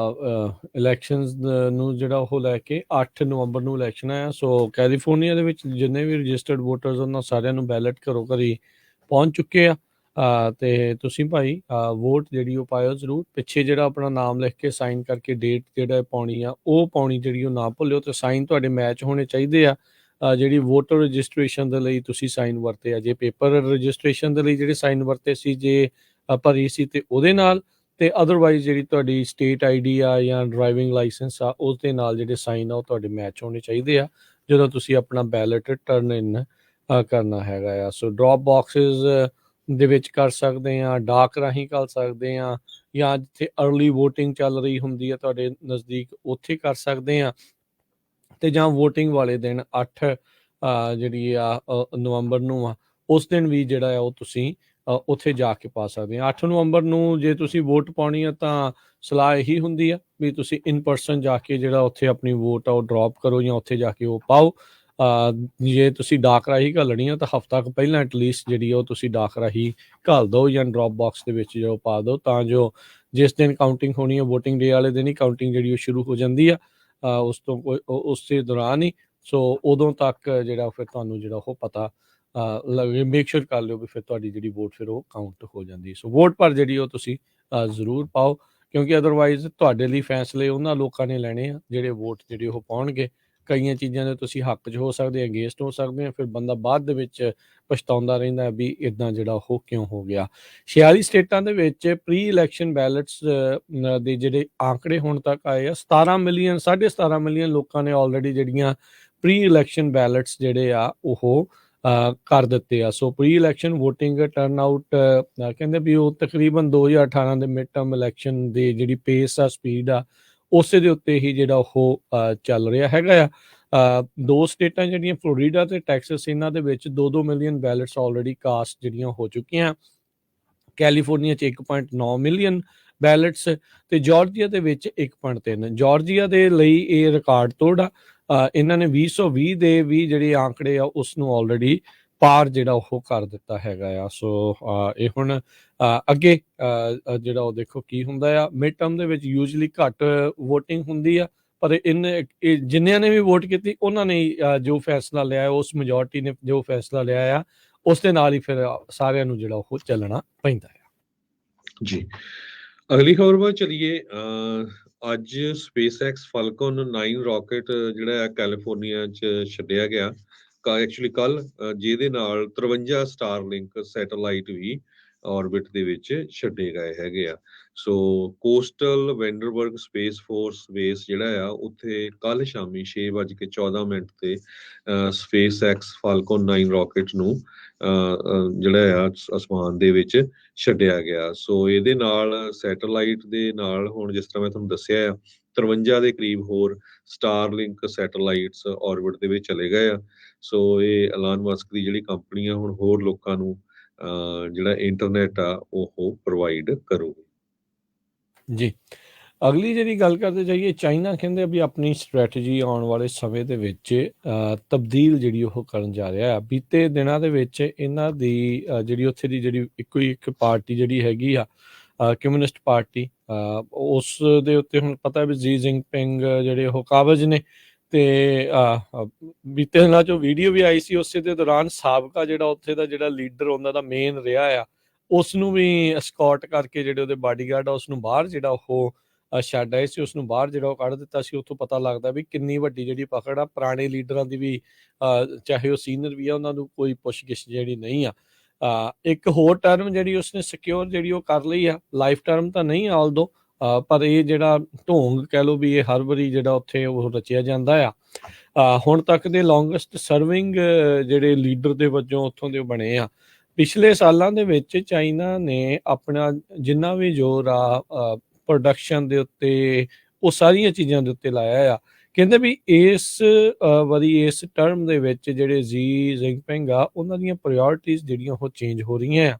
ਇਲੈਕਸ਼ਨਸ ਨੂੰ ਜਿਹੜਾ ਉਹ ਲੈ ਕੇ 8 ਨਵੰਬਰ ਨੂੰ ਇਲੈਕਸ਼ਨ ਆ। ਸੋ ਕੈਲੀਫੋਰਨੀਆ ਦੇ ਵਿੱਚ ਜਿੰਨੇ ਵੀ ਰਜਿਸਟਰਡ ਵੋਟਰਸ ਉਹਨਾਂ ਸਾਰਿਆਂ ਨੂੰ ਬੈਲਟ ਘਰੋਂ ਘਰੀ ਪਹੁੰਚ ਚੁੱਕੇ ਆ। ਤੇ ਤੁਸੀਂ ਭਾਈ ਵੋਟ ਜਿਹੜੀ ਉਹ ਪਾਇਓ ਜ਼ਰੂਰ। ਪਿੱਛੇ ਜਿਹੜਾ ਆਪਣਾ ਨਾਮ ਲਿਖ ਕੇ ਸਾਈਨ ਕਰਕੇ ਡੇਟ ਜਿਹੜਾ ਪਾਉਣੀ ਆ ਉਹ ਪਾਉਣੀ ਜਿਹੜੀ ਉਹ ਨਾ ਭੁੱਲਿਓ, ਤੇ ਸਾਈਨ ਤੁਹਾਡੇ ਮੈਚ ਹੋਣੇ ਚਾਹੀਦੇ ਆ। ਜਿਹੜੀ ਵੋਟਰ ਰਜਿਸਟ੍ਰੇਸ਼ਨ ਦੇ ਲਈ ਤੁਸੀਂ ਸਾਈਨ ਵਰਤੇ ਆ, ਜੇ ਪੇਪਰ ਰਜਿਸਟ੍ਰੇਸ਼ਨ ਦੇ ਲਈ ਜਿਹੜੇ ਸਾਈਨ ਵਰਤੇ ਸੀ ਜੇ ਭਰੀ ਸੀ ਤੇ ਉਹਦੇ ਨਾਲ, ਤੇ ਅਦਰਵਾਈਜ਼ ਜਿਹੜੀ ਤੁਹਾਡੀ ਸਟੇਟ ਆਈਡੀ ਆ ਜਾਂ ਡਰਾਈਵਿੰਗ ਲਾਇਸੈਂਸ ਆ ਉਸ ਦੇ ਨਾਲ ਜਿਹੜੇ ਸਾਈਨ ਆ ਉਹ ਤੁਹਾਡੇ ਮੈਚ ਹੋਣੇ ਚਾਹੀਦੇ ਆ ਜਦੋਂ ਤੁਸੀਂ ਆਪਣਾ ਬੈਲਟ ਟਰਨ ਇਨ ਕਰਨਾ ਹੈਗਾ ਆ। ਸੋ ਡ੍ਰੌਪ ਬਾਕਸਿਸ ਦੇ ਵਿੱਚ ਕਰ ਸਕਦੇ ਆ, ਡਾਕ ਰਾਹੀਂ ਕਰ ਸਕਦੇ ਆ, ਜਾਂ ਜਿੱਥੇ ਅਰਲੀ ਵੋਟਿੰਗ ਚੱਲ ਰਹੀ ਹੁੰਦੀ ਆ ਤੁਹਾਡੇ ਨਜ਼ਦੀਕ ਉੱਥੇ ਕਰ ਸਕਦੇ ਆ, ਤੇ ਜਾਂ ਵੋਟਿੰਗ ਵਾਲੇ ਦਿਨ 8 ਜਿਹੜੀ ਆ ਨਵੰਬਰ ਨੂੰ ਆ ਉਸ ਦਿਨ ਵੀ ਜਿਹੜਾ ਆ ਉਹ ਤੁਸੀਂ ਉੱਥੇ ਜਾ ਕੇ ਪਾ ਸਕਦੇ ਆ। 8 ਨਵੰਬਰ ਨੂੰ ਜੇ ਤੁਸੀਂ ਵੋਟ ਪਾਉਣੀ ਆ ਤਾਂ ਸਲਾਹ ਇਹੀ ਹੁੰਦੀ ਆ ਵੀ ਤੁਸੀਂ ਇਨ ਪਰਸਨ ਜਾ ਕੇ ਜਿਹੜਾ ਉੱਥੇ ਆਪਣੀ ਵੋਟ ਆ ਉਹ ਡ੍ਰੌਪ ਕਰੋ ਜਾਂ ਉੱਥੇ ਜਾ ਕੇ ਉਹ ਪਾਓ। ਜੇ ਤੁਸੀਂ ਡਾਕ ਰਾਹੀਂ ਘੱਲਣੀ ਆ ਤਾਂ ਹਫ਼ਤਾ ਕੁ ਪਹਿਲਾਂ ਐਟਲੀਸਟ ਜਿਹੜੀ ਉਹ ਤੁਸੀਂ ਡਾਕ ਰਾਹੀਂ ਘੱਲ ਦਿਓ ਜਾਂ ਡ੍ਰੌਪ ਬਾਕਸ ਦੇ ਵਿੱਚ ਜੋ ਪਾ ਦਿਓ, ਤਾਂ ਜੋ ਜਿਸ ਦਿਨ ਕਾਊਂਟਿੰਗ ਹੋਣੀ ਆ ਵੋਟਿੰਗ ਡੇ ਵਾਲੇ ਦਿਨ ਹੀ ਕਾਊਂਟਿੰਗ ਜਿਹੜੀ ਉਹ ਸ਼ੁਰੂ ਹੋ ਜਾਂਦੀ ਆ ਉਸ ਤੋਂ ਉਸੇ ਦੌਰਾਨ ਹੀ। ਸੋ ਉਦੋਂ ਤੱਕ ਜਿਹੜਾ ਫਿਰ ਤੁਹਾਨੂੰ ਜਿਹੜਾ ਉਹ ਪਤਾ ਮੇਕ ਸ਼ੋਰ ਕਰ ਲਿਓ ਵੀ ਫਿਰ ਤੁਹਾਡੀ ਜਿਹੜੀ ਵੋਟ ਫਿਰ ਉਹ ਕਾਊਂਟ ਹੋ ਜਾਂਦੀ। ਸੋ ਵੋਟ ਪਰ ਜਿਹੜੀ ਉਹ ਤੁਸੀਂ ਜ਼ਰੂਰ ਪਾਓ, ਕਿਉਂਕਿ ਅਦਰਵਾਈਜ਼ ਤੁਹਾਡੇ ਲਈ ਫੈਸਲੇ ਉਹਨਾਂ ਲੋਕਾਂ ਨੇ ਲੈਣੇ ਆ ਜਿਹੜੇ ਵੋਟ ਜਿਹੜੀ ਉਹ ਪਾਉਣਗੇ। ਕਈਆਂ ਚੀਜ਼ਾਂ ਦੇ ਤੁਸੀਂ ਹੱਕ 'ਚ ਹੋ ਸਕਦੇ, ਅਗੇਂਸਟ ਹੋ ਸਕਦੇ ਆ, ਫਿਰ ਬੰਦਾ ਬਾਅਦ ਦੇ ਵਿੱਚ ਪਛਤਾਉਂਦਾ ਰਹਿੰਦਾ ਵੀ ਇੱਦਾਂ ਜਿਹੜਾ ਉਹ ਕਿਉਂ ਹੋ ਗਿਆ। 46 ਸਟੇਟਾਂ ਦੇ ਵਿੱਚ ਪ੍ਰੀ ਇਲੈਕਸ਼ਨ ਬੈਲਟਸ ਦੇ ਜਿਹੜੇ ਆંકੜੇ ਹੁਣ ਤੱਕ ਆਏ ਆ 17 ਮਿਲੀਅਨ 17.5 ਮਿਲੀਅਨ ਲੋਕਾਂ ਨੇ ਆਲਰੇਡੀ ਜਿਹੜੀਆਂ ਪ੍ਰੀ ਇਲੈਕਸ਼ਨ ਬੈਲਟਸ ਜਿਹੜੇ ਆ ਉਹ ਕਰ ਦਿੱਤੇ ਆ। So pre election voting turn out ਕਹਿੰਦੇ ਵੀ ਉਹ ਤਕਰੀਬਨ 2018 ਦੇ ਮਿਡ ਟਰਮ ਇਲੈਕਸ਼ਨ ਦੀ ਜਿਹੜੀ ਪੇਸ ਆ ਸਪੀਡ ਆ ਉਸੇ ਦੇ ਉੱਤੇ ਹੀ ਜਿਹੜਾ ਉਹ ਚੱਲ ਰਿਹਾ ਹੈਗਾ ਆ। 2 ਸਟੇਟਾਂ ਜਿਹੜੀਆਂ ਫਲੋਰੀਡਾ ਤੇ ਟੈਕਸਸ, ਇਹਨਾਂ ਦੇ ਵਿੱਚ 2-2 ਮਿਲੀਅਨ ਬੈਲਟਸ ਆਲਰੇਡੀ ਕਾਸਟ ਜਿਹੜੀਆਂ ਹੋ ਚੁੱਕੀਆਂ। ਕੈਲੀਫੋਰਨੀਆ 'ਚ 1.9 ਮਿਲੀਅਨ ਬੈਲਟਸ ਤੇ ਜਾਰਜੀਆ ਦੇ ਵਿੱਚ 1.3। ਜਾਰਜੀਆ ਦੇ ਲਈ ਇਹ ਰਿਕਾਰਡ ਤੋੜ ਆ। ਇਹਨਾਂ ਨੇ 2020 ਦੇ ਵੀ ਜਿਹੜੇ ਆંકੜੇ ਆ ਉਸ ਨੂੰ ਆਲਰੇਡੀ ਪਾਰ ਜਿਹੜਾ ਉਹ ਕਰ ਦਿੱਤਾ ਹੈਗਾ ਆ। ਸੋ ਇਹ ਹੁਣ ਅੱਗੇ ਜਿਹੜਾ ਉਹ ਦੇਖੋ ਕੀ ਹੁੰਦਾ ਆ। ਮਿਡ ਟਰਮ ਦੇ ਵਿੱਚ ਯੂਜਲੀ ਘੱਟ ਵੋਟਿੰਗ ਹੁੰਦੀ ਆ, ਪਰ ਇਹ ਜਿੰਨਿਆਂ ਨੇ ਵੀ ਵੋਟ ਕੀਤੀ ਉਹਨਾਂ ਨੇ ਜੋ ਫੈਸਲਾ ਲਿਆ ਉਸ ਮੈਜੋਰਟੀ ਨੇ ਜੋ ਫੈਸਲਾ ਲਿਆ ਆ ਉਸ ਦੇ ਨਾਲ ਹੀ ਫਿਰ ਸਾਰਿਆਂ ਨੂੰ ਜਿਹੜਾ ਉਹ ਚੱਲਣਾ ਪੈਂਦਾ ਆ। ਜੀ, ਅਗਲੀ ਖਬਰ ਵੱਲ ਚਲੀਏ। ਅੱਜ SpaceX ਫਾਲਕਨ 9 ਰਾਕਟ ਜਿਹੜਾ ਆ ਕੈਲੀਫੋਰਨੀਆ 'ਚ ਛੱਡਿਆ ਗਿਆ ਐਕਚੁਅਲੀ ਕੱਲ, ਜਿਹਦੇ ਨਾਲ 53 ਸਟਾਰਲਿੰਕ ਸੈਟੇਲਾਈਟ ਵੀ ਆਰਬਿਟ ਦੇ ਵਿੱਚ ਛੱਡੇ ਗਏ ਹੈਗੇ ਆ। ਸੋ ਕੋਸਟਲ ਵੈਂਡਰਬਰਗ ਸਪੇਸ ਫੋਰਸ ਬੇਸ ਜਿਹੜਾ ਆ ਉੱਥੇ ਕੱਲ ਸ਼ਾਮੀ 6:14 ਤੇ SpaceX ਫਾਲਕਨ 9 ਰਾਕਟ ਨੂੰ ਜਿਹੜਾ ਆ ਅਸਮਾਨ ਦੇ ਵਿੱਚ ਛੱਡਿਆ ਗਿਆ। ਸੋ ਇਹਦੇ ਨਾਲ ਸੈਟੇਲਾਈਟ ਦੇ ਨਾਲ ਹੁਣ ਜਿਸ ਤਰ੍ਹਾਂ ਮੈਂ ਤੁਹਾਨੂੰ ਦੱਸਿਆ ਆ 53 ਦੇ ਕਰੀਬ ਹੋਰ ਸਟਾਰਲਿੰਕ ਸੈਟੇਲਾਈਟਸ ਆਰਬਿਟ ਦੇ ਵਿੱਚ ਚਲੇ ਗਏ ਆ। ਸੋ ਇਹ ਐਲਾਨ ਮਸਕ ਦੀ ਜਿਹੜੀ ਕੰਪਨੀ ਆ ਹੁਣ ਹੋਰ ਲੋਕਾਂ ਨੂੰ ਜਿਹੜਾ ਇੰਟਰਨੈਟ ਆ ਉਹ ਪ੍ਰੋਵਾਈਡ ਕਰੂਗੀ। ਜੀ, ਅਗਲੀ ਜਿਹੜੀ ਗੱਲ ਕਰਦੇ ਜਾਈਏ, ਚਾਈਨਾ ਕਹਿੰਦੇ ਵੀ ਆਪਣੀ ਸਟ੍ਰੈਟਜੀ ਆਉਣ ਵਾਲੇ ਸਮੇਂ ਦੇ ਵਿੱਚ ਤਬਦੀਲ ਜਿਹੜੀ ਉਹ ਕਰਨ ਜਾ ਰਿਹਾ ਆ। ਬੀਤੇ ਦਿਨਾਂ ਦੇ ਵਿੱਚ ਇਹਨਾਂ ਦੀ ਜਿਹੜੀ ਉੱਥੇ ਦੀ ਜਿਹੜੀ ਇੱਕੋ ਇੱਕ ਪਾਰਟੀ ਜਿਹੜੀ ਹੈਗੀ ਆ ਕਮਿਊਨਿਸਟ ਪਾਰਟੀ, ਉਸ ਦੇ ਉੱਤੇ ਹੁਣ ਪਤਾ ਵੀ ਜੀ ਜਿਨਪਿੰਗ ਜਿਹੜੇ ਉਹ ਕਾਬਜ਼ ਨੇ, ਤੇ ਬੀਤੇ ਦਿਨਾਂ 'ਚੋਂ ਵੀਡੀਓ ਵੀ ਆਈ ਸੀ ਉਸੇ ਦੇ ਦੌਰਾਨ ਸਾਬਕਾ ਜਿਹੜਾ ਉੱਥੇ ਦਾ ਜਿਹੜਾ ਲੀਡਰ ਉਹਨਾਂ ਦਾ ਮੇਨ ਰਿਹਾ ਆ ਉਸ ਨੂੰ ਵੀ ਸਕਾਟ ਕਰਕੇ ਜਿਹੜੇ ਉਹਦੇ ਬਾਡੀਗਾਰਡ ਆ ਉਸ ਨੂੰ ਬਾਹਰ ਜਿਹੜਾ ਉਹ ਛੱਡ ਆਏ ਸੀ, ਉਸ ਨੂੰ ਬਾਹਰ ਜਿਹੜਾ ਉਹ ਕੱਢ ਦਿੱਤਾ ਸੀ। ਉੱਥੋਂ ਪਤਾ ਲੱਗਦਾ ਵੀ ਕਿੰਨੀ ਵੱਡੀ ਜਿਹੜੀ ਪਕੜ ਆ ਪੁਰਾਣੇ ਲੀਡਰਾਂ ਦੀ ਵੀ, ਚਾਹੇ ਉਹ ਸੀਨੀਅਰ ਵੀ ਆ ਉਹਨਾਂ ਨੂੰ ਕੋਈ ਪੁੱਛਗਿੱਛ ਜਿਹੜੀ ਨਹੀਂ ਆ। ਇੱਕ ਹੋਰ ਟਰਮ ਜਿਹੜੀ ਉਸਨੇ ਸਿਕਿਉਰ ਜਿਹੜੀ ਉਹ ਕਰ ਲਈ ਆ, ਲਾਈਫ ਟਰਮ ਤਾਂ ਨਹੀਂ ਆਲਦੋ, ਪਰ ਇਹ ਜਿਹੜਾ ਢੋਂਗ ਕਹਿ ਲਓ ਵੀ ਇਹ ਹਰ ਵਾਰੀ ਜਿਹੜਾ ਉੱਥੇ ਉਹ ਰਚਿਆ ਜਾਂਦਾ ਆ। ਹੁਣ ਤੱਕ ਦੇ ਲੌਂਗੈਸਟ ਸਰਵਿੰਗ ਜਿਹੜੇ ਲੀਡਰ ਦੇ ਵਜੋਂ ਉੱਥੋਂ ਦੇ ਬਣੇ ਆ। ਪਿਛਲੇ ਸਾਲਾਂ ਦੇ ਵਿੱਚ ਚਾਈਨਾ ਨੇ ਆਪਣਾ ਜਿੰਨਾ ਵੀ ਜ਼ੋਰ ਆ ਪ੍ਰੋਡਕਸ਼ਨ ਦੇ ਉੱਤੇ ਉਹ ਸਾਰੀਆਂ ਚੀਜ਼ਾਂ ਦੇ ਉੱਤੇ ਲਾਇਆ ਆ। ਕਹਿੰਦੇ ਵੀ ਇਸ ਵਾਰੀ ਇਸ ਟਰਮ ਦੇ ਵਿੱਚ ਜਿਹੜੇ ਜੀ ਜਿਨਪਿੰਗ ਆ ਉਹਨਾਂ ਦੀਆਂ ਪ੍ਰਾਇੋਰਟੀਜ਼ ਜਿਹੜੀਆਂ ਉਹ ਚੇਂਜ ਹੋ ਰਹੀਆਂ ਆ,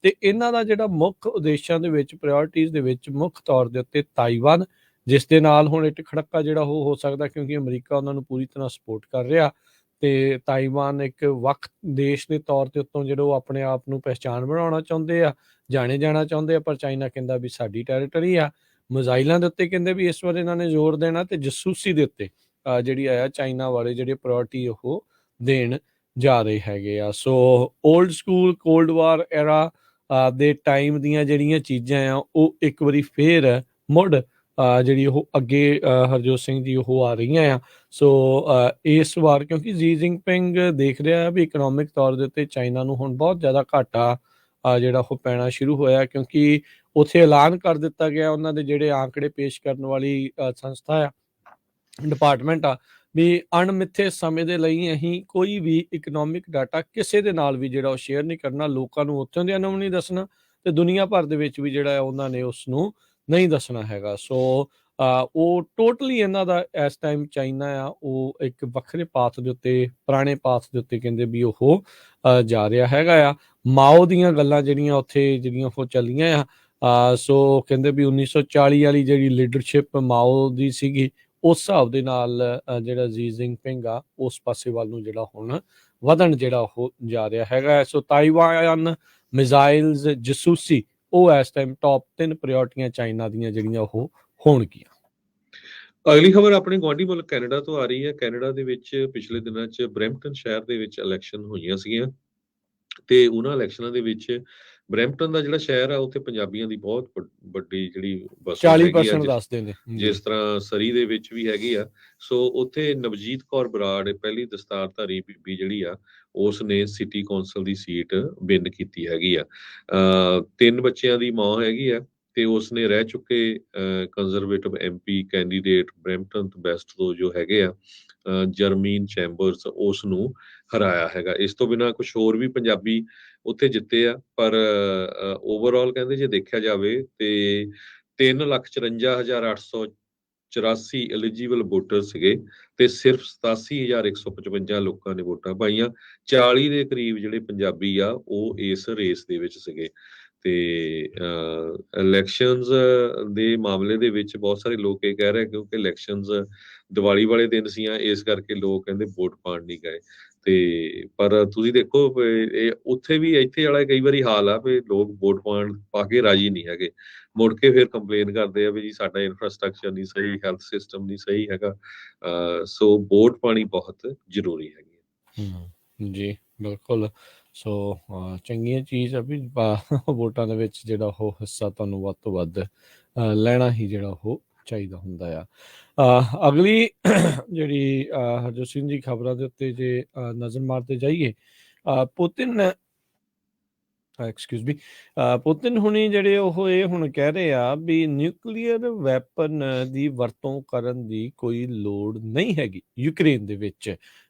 ਤੇ ਇਹਨਾਂ ਦਾ ਜਿਹੜਾ ਮੁੱਖ ਉਦੇਸ਼ਾਂ ਦੇ ਵਿੱਚ ਪ੍ਰਾਇੋਰਟੀਜ਼ ਦੇ ਵਿੱਚ ਮੁੱਖ ਤੌਰ ਦੇ ਉੱਤੇ ਤਾਈਵਾਨ, ਜਿਸ ਦੇ ਨਾਲ ਹੁਣ ਇੱਕ ਖੜੱਕਾ ਜਿਹੜਾ ਉਹ ਹੋ ਸਕਦਾ ਕਿਉਂਕਿ ਅਮਰੀਕਾ ਉਹਨਾਂ ਨੂੰ ਪੂਰੀ ਤਰ੍ਹਾਂ ਸਪੋਰਟ ਕਰ ਰਿਹਾ, ਤੇ ਤਾਈਵਾਨ ਇੱਕ ਵੱਖ ਦੇਸ਼ ਦੇ ਤੌਰ ਤੇ ਉੱਤੋਂ ਜਿਹੜਾ ਉਹ ਆਪਣੇ ਆਪ ਨੂੰ ਪਹਿਚਾਣ ਬਣਾਉਣਾ ਚਾਹੁੰਦੇ ਆ, ਜਾਣੇ ਜਾਣਾ ਚਾਹੁੰਦੇ ਆ, ਪਰ ਚਾਈਨਾ ਕਹਿੰਦਾ ਵੀ ਸਾਡੀ ਟੈਰੀਟਰੀ ਆ। ਮਿਜ਼ਾਈਲਾਂ ਦੇ ਉੱਤੇ ਕਹਿੰਦੇ ਵੀ ਇਸ ਵਾਰ ਇਹਨਾਂ ਨੇ ਜ਼ੋਰ ਦੇਣਾ, ਤੇ ਜਸੂਸੀ ਦੇ ਉੱਤੇ ਜਿਹੜੀ ਆ ਚਾਈਨਾ ਵਾਲੇ ਜਿਹੜੇ ਪ੍ਰਾਇੋਰਟੀ ਉਹ ਦੇਣ ਜਾ ਰਹੇ ਹੈਗੇ ਆ। ਸੋ ਓਲਡ ਸਕੂਲ ਕੋਲਡ ਵਾਰ ਐਰਾ ਦੇ ਟਾਈਮ ਦੀਆਂ ਜਿਹੜੀਆਂ ਚੀਜ਼ਾਂ ਆ ਉਹ ਇੱਕ ਵਾਰੀ ਫੇਰ ਮੁੜ ਜਿਹੜੀ ਉਹ ਅੱਗੇ ਹਰਜੋਤ ਸਿੰਘ ਜੀ ਉਹ ਆ ਰਹੀਆਂ ਆ। ਸੋ ਇਸ ਵਾਰ ਕਿਉਂਕਿ ਜੀ ਜਿਨਪਿੰਗ ਦੇਖ ਰਿਹਾ ਵੀ ਇਕਨੋਮਿਕ ਤੌਰ ਦੇ ਉੱਤੇ ਚਾਈਨਾ ਨੂੰ ਹੁਣ ਬਹੁਤ ਜ਼ਿਆਦਾ ਘਾਟਾ ਜਿਹੜਾ ਉਹ ਪੈਣਾ ਸ਼ੁਰੂ ਹੋਇਆ, ਕਿਉਂਕਿ ਉੱਥੇ ਐਲਾਨ ਕਰ ਦਿੱਤਾ ਗਿਆ ਉਹਨਾਂ ਦੇ ਜਿਹੜੇ ਆંકੜੇ ਪੇਸ਼ ਕਰਨ ਵਾਲੀ ਸੰਸਥਾ ਆ, ਡਿਪਾਰਟਮੈਂਟ ਆ, ਵੀ ਅਣਮਿੱਥੇ ਸਮੇਂ ਦੇ ਲਈ ਅਸੀਂ ਕੋਈ ਵੀ ਇਕਨੋਮਿਕ ਡਾਟਾ ਕਿਸੇ ਦੇ ਨਾਲ ਵੀ ਜਿਹੜਾ ਉਹ ਸ਼ੇਅਰ ਨਹੀਂ ਕਰਨਾ, ਲੋਕਾਂ ਨੂੰ ਉੱਥੋਂ ਦਿਆਂ ਨੂੰ ਵੀ ਨਹੀਂ ਦੱਸਣਾ ਤੇ ਦੁਨੀਆ ਭਰ ਦੇ ਵਿੱਚ ਵੀ ਜਿਹੜਾ ਉਹਨਾਂ ਨੇ ਉਸ ਨੂੰ ਨਹੀਂ ਦੱਸਣਾ ਹੈਗਾ। ਸੋ ਉਹ ਟੋਟਲੀ ਇਹਨਾਂ ਦਾ ਇਸ ਟਾਈਮ ਚਾਈਨਾ ਆ ਉਹ ਇੱਕ ਵੱਖਰੇ ਪਾਥ ਦੇ ਉੱਤੇ, ਪੁਰਾਣੇ ਪਾਥ ਦੇ ਉੱਤੇ ਕਹਿੰਦੇ ਵੀ ਉਹ ਜਾ ਰਿਹਾ ਹੈਗਾ ਆ। ਮਾਓ ਦੀਆਂ ਗੱਲਾਂ ਜਿਹੜੀਆਂ ਉੱਥੇ ਜਿਹੜੀਆਂ ਉਹ ਚੱਲੀਆਂ ਆ। ਸੋ ਕਹਿੰਦੇ ਵੀ 1940 ਵਾਲੀ ਜਿਹੜੀ ਲੀਡਰਸ਼ਿਪ ਮਾਓ ਦੀ ਸੀਗੀ, ਉਸ ਹਿਸਾਬ ਦੇ ਨਾਲ ਜਿਹੜਾ ਜੀ ਜਿਨਪਿੰਗ ਆ ਉਸ ਪਾਸੇ ਵੱਲ ਨੂੰ ਜਿਹੜਾ ਹੁਣ ਵਧਣ ਜਿਹੜਾ ਉਹ ਜਾ ਰਿਹਾ ਹੈਗਾ। ਸੋ ਤਾਈਵਾਨ ਮਿਜ਼ਾਈਲਸ ਜਸੂਸੀ ਉਹ ਇਸ ਟਾਈਮ ਟੌਪ 3 ਪ੍ਰਾਇੋਰਟੀਆਂ ਚਾਈਨਾ ਦੀਆਂ ਜਿਹੜੀਆਂ ਉਹ ਹੋਣਗੀਆਂ। ਅਗਲੀ ਖਬਰ ਆਪਣੇ ਗੁਆਂਢੀ ਮੁਲਕ ਕੈਨੇਡਾ ਤੋਂ ਆ ਰਹੀ ਹੈ। ਕੈਨੇਡਾ ਦੇ ਵਿੱਚ ਪਿਛਲੇ ਦਿਨਾਂ 'ਚ ਬਰੈਂਪਟਨ ਸ਼ਹਿਰ ਦੇ ਵਿੱਚ ਇਲੈਕਸ਼ਨ ਹੋਈਆਂ ਸੀਗੀਆਂ ਤੇ ਉਹਨਾਂ ਇਲੈਕਸ਼ਨਾਂ ਦੇ ਵਿੱਚ ਬਰੈਂਪਟਨ ਦਾ ਜਿਹੜਾ ਸ਼ਹਿਰ ਆ ਉੱਥੇ ਪੰਜਾਬੀਆਂ ਦੀ ਬਹੁਤ ਵੱਡੀ ਜਿਹੜੀ ਬਸਤੀ ਹੈਗੀ ਆ, 40% ਦੱਸਦੇ ਨੇ ਜਿਸ ਤਰ੍ਹਾਂ ਸਰੀ ਦੇ ਵਿੱਚ ਵੀ ਹੈਗੀ ਆ। ਸੋ ਉੱਥੇ ਨਵਜੀਤ ਕੌਰ ਬਰਾੜ ਪਹਿਲੀ ਦਸਤਾਰਧਾਰੀ ਬੀਬੀ ਜਿਹੜੀ ਆ ਉਸ ਨੇ ਸਿਟੀ ਕੌਂਸਲ ਦੀ ਸੀਟ ਵਿਨ ਕੀਤੀ ਹੈਗੀ ਆ। 3 ਬੱਚਿਆਂ ਦੀ ਮਾਂ ਹੈਗੀ ਆ ਤੇ ਉਸ ਨੇ ਰਹਿ ਚੁੱਕੇ ਕੰਜ਼ਰਵੇਟਿਵ MP ਕੈਂਡੀਡੇਟ ਬਰੈਂਪਟਨ ਤੋਂ ਬੈਸਟ ਤੋਂ ਜੋ ਹੈਗੇ ਆ ਜਰਮੀਨ ਚੈਂਬਰਸ ਉਸ ਨੂੰ ਹਰਾਇਆ ਹੈਗਾ। ਇਸ ਤੋਂ ਬਿਨਾਂ ਕੁਝ ਹੋਰ ਵੀ ਪੰਜਾਬੀ ਉੱਥੇ ਜਿੱਤੇ ਆ, ਪਰ ਓਵਰਆਲ ਕਹਿੰਦੇ ਜੇ ਦੇਖਿਆ ਜਾਵੇ ਤੇ 3,54,884 ਐਲੀਜੀਬਲ ਵੋਟਰ ਸੀਗੇ ਤੇ ਸਿਰਫ 87,155 ਲੋਕਾਂ ਨੇ ਵੋਟਾਂ ਪਾਈਆਂ। 40 ਦੇ ਕਰੀਬ ਜਿਹੜੇ ਪੰਜਾਬੀ ਆ ਉਹ ਇਸ ਰੇਸ ਦੇ ਵਿੱਚ ਸੀਗੇ। ਤੇ ਇਲੈਕਸ਼ਨਸ ਦੇ ਮਾਮਲੇ ਦੇ ਵਿੱਚ ਬਹੁਤ ਸਾਰੇ ਲੋਕ ਇਹ ਕਹਿ ਰਹੇ ਕਿਉਂਕਿ ਇਲੈਕਸ਼ਨਸ ਦੀਵਾਲੀ ਵਾਲੇ ਦਿਨ ਸੀਆਂ, ਇਸ ਕਰਕੇ ਲੋਕ ਕਹਿੰਦੇ ਵੋਟ ਪਾਉਣ ਨਹੀਂ ਗਏ। ਤੇ ਪਰ ਤੁਸੀਂ ਦੇਖੋ ਇਹ ਉੱਥੇ ਵੀ ਇੱਥੇ ਵਾਲਾ ਕਈ ਵਾਰੀ ਹਾਲ ਆ ਵੀ ਲੋਕ ਵੋਟ ਪਾ ਕੇ ਰਾਜੀ ਨਹੀਂ ਹੈਗੇ, ਮੁੜ ਕੇ ਫਿਰ ਕੰਪਲੇਨ ਕਰਦੇ ਆ ਵੀ ਜੀ ਸਾਡਾ ਇਨਫਰਾਸਟ੍ਰਕਚਰ ਨਹੀਂ ਸਹੀ, ਹੈਲਥ ਸਿਸਟਮ ਨਹੀਂ ਸਹੀ ਹੈਗਾ। ਸੋ ਵੋਟ ਪਾਣੀ ਬਹੁਤ ਜ਼ਰੂਰੀ ਹੈਗੀ ਹੈ। ਜੀ ਬਿਲਕੁਲ। ਸੋ ਚੰਗੀਆਂ ਚੀਜ਼ ਆ ਵੀ ਵੋਟਾਂ ਦੇ ਵਿੱਚ ਜਿਹੜਾ ਉਹ ਹਿੱਸਾ ਤੁਹਾਨੂੰ ਵੱਧ ਤੋਂ ਵੱਧ ਲੈਣਾ ਹੀ ਜਿਹੜਾ ਉਹ ਚਾਹੀਦਾ ਹੁੰਦਾ ਆ। ਅਗਲੀ ਜਿਹੜੀ ਹਰਜੋਤ ਸਿੰਘ ਜੀ ਖਬਰਾਂ ਦੇ ਉੱਤੇ ਜੇ ਨਜ਼ਰ ਮਾਰਦੇ ਜਾਈਏ, ਪੁਤਿਨ ਪੁਤਿਨ ਹੁਣੀ ਜਿਹੜੇ ਉਹ ਇਹ ਹੁਣ ਕਹਿ ਰਹੇ ਆ ਵੀ ਨਿਊਕਲੀਅਰ ਵੈਪਨ ਦੀ ਵਰਤੋਂ ਕਰਨ ਦੀ ਕੋਈ ਲੋੜ ਨਹੀਂ ਹੈਗੀ ਯੂਕਰੇਨ ਦੇ ਵਿੱਚ।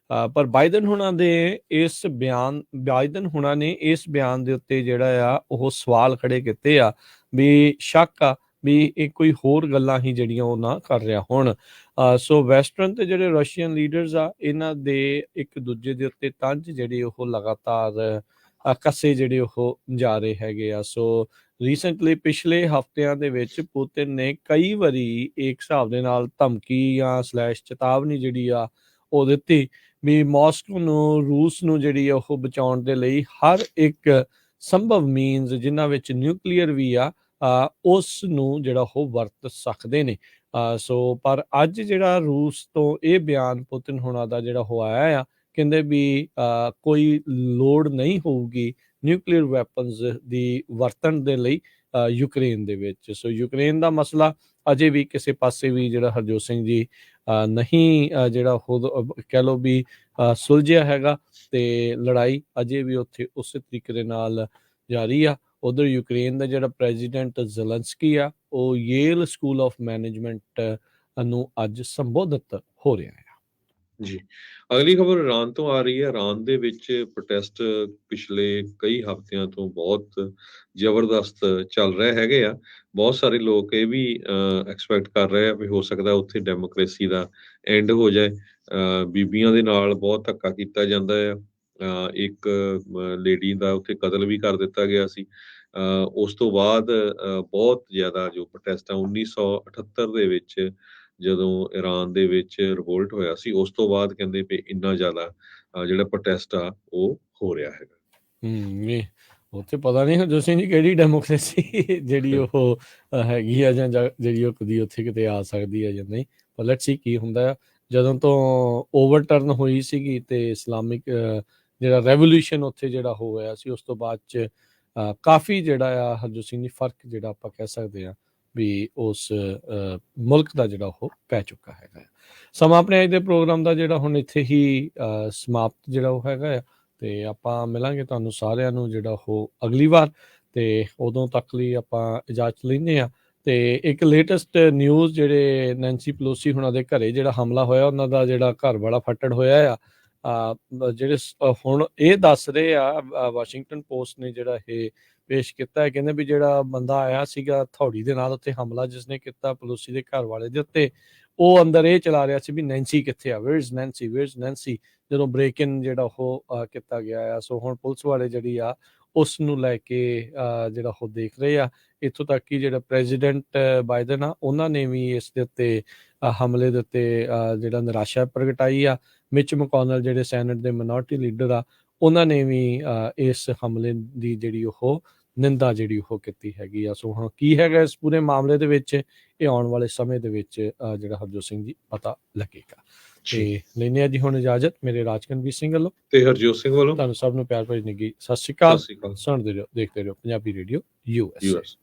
ਪਰ ਬਾਈਡਨ ਹੁਣਾਂ ਨੇ ਇਸ ਬਿਆਨ ਦੇ ਉੱਤੇ ਜਿਹੜਾ ਆ ਉਹ ਸਵਾਲ ਖੜੇ ਕੀਤੇ ਆ ਵੀ ਸ਼ੱਕ ਆ ਵੀ ਇਹ ਕੋਈ ਹੋਰ ਗੱਲਾਂ ਹੀ ਜਿਹੜੀਆਂ ਉਹ ਨਾ ਕਰ ਰਿਹਾ ਹੁਣ। ਸੋ ਵੈਸਟਰਨ ਤੇ ਜਿਹੜੇ ਰਸ਼ੀਅਨ ਲੀਡਰਸ ਆ ਇਹਨਾਂ ਦੇ ਇੱਕ ਦੂਜੇ ਦੇ ਉੱਤੇ ਤੰਜ ਜਿਹੜੇ ਉਹ ਲਗਾਤਾਰ ਕੱਸੇ ਜਿਹੜੇ ਉਹ ਜਾ ਰਹੇ ਹੈਗੇ ਆ। ਸੋ ਰੀਸੈਂਟਲੀ ਪਿਛਲੇ ਹਫ਼ਤਿਆਂ ਦੇ ਵਿੱਚ ਪੁਤਿਨ ਨੇ ਕਈ ਵਾਰੀ ਇੱਕ ਹਿਸਾਬ ਦੇ ਨਾਲ ਧਮਕੀ ਜਾਂ ਚੇਤਾਵਨੀ ਜਿਹੜੀ ਆ ਉਹ ਦਿੱਤੀ ਵੀ ਮਾਸਕੋ ਨੂੰ, ਰੂਸ ਨੂੰ ਜਿਹੜੀ ਆ ਉਹ ਬਚਾਉਣ ਦੇ ਲਈ ਹਰ ਇੱਕ ਸੰਭਵ ਮੀਨਸ ਜਿਨ੍ਹਾਂ ਵਿੱਚ ਨਿਊਕਲੀਅਰ ਵੀ ਆ ਉਸ ਨੂੰ ਜਿਹੜਾ ਉਹ ਵਰਤ ਸਕਦੇ ਨੇ। ਸੋ ਪਰ ਅੱਜ ਜਿਹੜਾ ਰੂਸ ਤੋਂ ਇਹ ਬਿਆਨ ਪੁਤਿਨ ਹੋਣਾ ਦਾ ਜਿਹੜਾ ਉਹ ਆਇਆ ਆ, ਕਹਿੰਦੇ ਵੀ ਕੋਈ ਲੋੜ ਨਹੀਂ ਹੋਊਗੀ ਨਿਊਕਲੀਅਰ ਵੈਪਨਸ ਦੀ ਵਰਤਣ ਦੇ ਲਈ ਯੂਕਰੇਨ ਦੇ ਵਿੱਚ। ਸੋ ਯੂਕਰੇਨ ਦਾ ਮਸਲਾ ਅਜੇ ਵੀ ਕਿਸੇ ਪਾਸੇ ਵੀ ਜਿਹੜਾ ਹਰਜੋਤ ਸਿੰਘ ਜੀ ਨਹੀਂ ਜਿਹੜਾ ਖੁਦ ਕਹਿ ਲਓ ਵੀ ਸੁਲਝਿਆ ਹੈਗਾ ਤੇ ਲੜਾਈ ਅਜੇ ਵੀ ਉੱਥੇ ਉਸੇ ਤਰੀਕੇ ਦੇ ਨਾਲ ਜਾਰੀ ਆ। ਉਧਰ ਯੂਕਰੇਨ ਦਾ ਜਿਹੜਾ ਪ੍ਰੈਜ਼ੀਡੈਂਟ ਜ਼ੈਲੈਂਸਕੀ ਆ ਉਹ ਯੇਲ ਸਕੂਲ ਆਫ ਮੈਨੇਜਮੈਂਟ ਨੂੰ ਅੱਜ ਸੰਬੋਧਿਤ ਹੋ ਰਿਹਾ ਹੈ। ਜੀ ਅਗਲੀ ਖਬਰ ਇਰਾਨ ਤੋਂ ਆ ਰਹੀ ਹੈ। ਇਰਾਨ ਦੇ ਵਿੱਚ ਪ੍ਰੋਟੈਸਟ ਪਿਛਲੇ ਕਈ ਹਫ਼ਤਿਆਂ ਤੋਂ ਬਹੁਤ ਜ਼ਬਰਦਸਤ ਚੱਲ ਰਹੇ ਹੈਗੇ ਆ। ਬਹੁਤ ਸਾਰੇ ਲੋਕ ਇਹ ਵੀ ਐਕਸਪੈਕਟ ਕਰ ਰਹੇ ਆ ਵੀ ਹੋ ਸਕਦਾ ਉੱਥੇ ਡੈਮੋਕ੍ਰੇਸੀ ਦਾ ਐਂਡ ਹੋ ਜਾਏ। ਬੀਬੀਆਂ ਦੇ ਨਾਲ ਬਹੁਤ ਧੱਕਾ ਕੀਤਾ ਜਾਂਦਾ ਆ। ਇੱਕ ਲੇਡੀ ਦਾ ਉੱਥੇ ਕਤਲ ਵੀ ਕਰ ਦਿੱਤਾ ਗਿਆ ਸੀ। ਉਸ ਤੋਂ ਬਾਅਦ ਬਹੁਤ ਜ਼ਿਆਦਾ ਜੋ ਪ੍ਰੋਟੈਸਟ ਆ 1978 ਦੇ ਵਿੱਚ ਜਦੋਂ ਇਰਾਨ ਦੇ ਵਿੱਚ ਰਿਵੋਲਟ ਹੋਇਆ ਸੀ, ਉਸ ਤੋਂ ਬਾਅਦ ਕਹਿੰਦੇ ਵੀ ਇੰਨਾ ਜ਼ਿਆਦਾ ਜਿਹੜਾ ਪ੍ਰੋਟੈਸਟ ਆ ਉਹ ਹੋ ਰਿਹਾ ਹੈਗਾ। ਉੱਥੇ ਪਤਾ ਨਹੀਂ ਹਰਜੋਤ ਸਿੰਘ ਜੀ ਕਿਹੜੀ ਡੈਮੋਕ੍ਰੇਸੀ ਜਿਹੜੀ ਉਹ ਹੈਗੀ ਆ ਜਾਂ ਜਿਹੜੀ ਉਹ ਕਦੀ ਉੱਥੇ ਕਿਤੇ ਆ ਸਕਦੀ ਹੈ ਜਾਂ ਨਹੀਂ। ਪਰ ਲੈਟਸ ਸੀ ਕੀ ਹੁੰਦਾ ਆ। ਜਦੋਂ ਤੋਂ ਓਵਰਟਰਨ ਹੋਈ ਸੀਗੀ ਤੇ ਇਸਲਾਮਿਕ ਜਿਹੜਾ ਰੈਵੋਲੂਸ਼ਨ ਉੱਥੇ ਜਿਹੜਾ ਹੋਇਆ ਸੀ, ਉਸ ਤੋਂ ਬਾਅਦ 'ਚ ਕਾਫੀ ਜਿਹੜਾ ਆ ਹਰਜੋਤ ਸਿੰਘ ਜੀ ਫਰਕ ਜਿਹੜਾ ਆਪਾਂ ਕਹਿ ਸਕਦੇ ਹਾਂ ਵੀ ਉਸ ਮੁਲਕ ਦਾ ਜਿਹੜਾ ਉਹ ਪੈ ਚੁੱਕਾ ਹੈਗਾ ਆ। ਸਮਾਂ ਆਪਣੇ ਅੱਜ ਦੇ ਪ੍ਰੋਗਰਾਮ ਦਾ ਜਿਹੜਾ ਹੁਣ ਇੱਥੇ ਹੀ ਸਮਾਪਤ ਜਿਹੜਾ ਉਹ ਹੈਗਾ ਆ, ਤੇ ਆਪਾਂ ਮਿਲਾਂਗੇ ਤੁਹਾਨੂੰ ਸਾਰਿਆਂ ਨੂੰ ਜਿਹੜਾ ਉਹ ਅਗਲੀ ਵਾਰ, ਤੇ ਉਦੋਂ ਤੱਕ ਲਈ ਆਪਾਂ ਇਜਾਜ਼ਤ ਲੈਂਦੇ ਹਾਂ। ਤੇ ਇੱਕ ਲੇਟੈਸਟ ਨਿਊਜ਼, ਜਿਹੜੇ ਨੈਂਸੀ ਪਲੋਸੀ ਹੁਣਾਂ ਦੇ ਘਰੇ ਜਿਹੜਾ ਹਮਲਾ ਹੋਇਆ, ਉਹਨਾਂ ਦਾ ਜਿਹੜਾ ਘਰ ਵਾਲਾ ਫੱਟੜ ਹੋਇਆ ਆ, ਜਿਹੜੇ ਹੁਣ ਇਹ ਦੱਸ ਰਹੇ ਆ ਵਾਸ਼ਿੰਗਟਨ ਪੋਸਟ ਨੇ ਜਿਹੜਾ ਇਹ ਪੇਸ਼ ਕੀਤਾ ਹੈ, ਕਹਿੰਦੇ ਵੀ ਜਿਹੜਾ ਬੰਦਾ ਆਇਆ ਸੀਗਾ ਥੌੜੀ ਦੇ ਨਾਲ ਉੱਥੇ ਹਮਲਾ ਜਿਸਨੇ ਕੀਤਾ ਪਲੋਸੀ ਦੇ ਘਰ ਵਾਲੇ ਦੇ ਉੱਤੇ, ਉਹ ਅੰਦਰ ਇਹ ਚਲਾ ਰਿਹਾ ਸੀ ਵੀ ਨੈਂਸੀ ਕਿੱਥੇ ਆ, ਵੇਅਰਸ ਨੈਂਸੀ, ਵੇਅਰਸ ਨੈਂਸੀ, ਜਦੋਂ ਬ੍ਰੇਕ ਇਨ ਜਿਹੜਾ ਉਹ ਕੀਤਾ ਗਿਆ ਆ। ਸੋ ਹੁਣ ਪੁਲਿਸ ਵਾਲੇ ਜਿਹੜੀ ਆ ਉਸ ਨੂੰ ਲੈ ਕੇ ਜਿਹੜਾ ਉਹ ਦੇਖ ਰਹੇ ਆ। ਇੱਥੋਂ ਤੱਕ ਕਿ ਜਿਹੜਾ ਪ੍ਰੈਜ਼ੀਡੈਂਟ ਬਾਈਡਨ ਆ, ਉਹਨਾਂ ਨੇ ਵੀ ਇਸ ਦੇ ਉੱਤੇ ਹਮਲੇ ਦੇ ਉੱਤੇ ਜਿਹੜਾ ਨਿਰਾਸ਼ਾ ਪ੍ਰਗਟਾਈ ਆ। ਮਿਚ ਮਕੋਨਲ ਜਿਹੜੇ ਸੈਨੇਟ ਦੇ ਮਿਨੋਰਟੀ ਲੀਡਰ ਆ, ਉਹਨਾਂ ਨੇ ਵੀ ਇਸ ਹਮਲੇ ਦੀ ਜਿਹੜੀ ਉਹ ਨਿੰਦਾ ਜਿਹੜੀ ਉਹ ਕੀਤੀ ਹੈਗੀ ਆ। ਸੋ ਹੁਣ ਕੀ ਹੈਗਾ ਇਸ ਪੂਰੇ ਮਾਮਲੇ ਦੇ ਵਿੱਚ, ਇਹ ਆਉਣ ਵਾਲੇ ਸਮੇਂ ਦੇ ਵਿੱਚ ਜਿਹੜਾ ਹਰਜੋਤ ਸਿੰਘ ਜੀ ਪਤਾ ਲੱਗੇਗਾ। ਤੇ ਲੈਨੇ ਆ ਜੀ ਹੁਣ ਇਜਾਜ਼ਤ ਮੇਰੇ ਰਾਜਕਨਵੀਰ ਸਿੰਘ ਵੱਲੋਂ ਤੇ ਹਰਜੋਤ ਸਿੰਘ ਵੱਲੋਂ। ਤੁਹਾਨੂੰ ਸਭ ਨੂੰ ਪਿਆਰ ਭਰੀ ਨਿੱਘੀ ਸਤਿ ਸ਼੍ਰੀ ਅਕਾਲ। ਸੁਣਦੇ ਰਹੋ, ਦੇਖਦੇ ਰਹੋ ਪੰਜਾਬੀ ਰੇਡੀਓ US।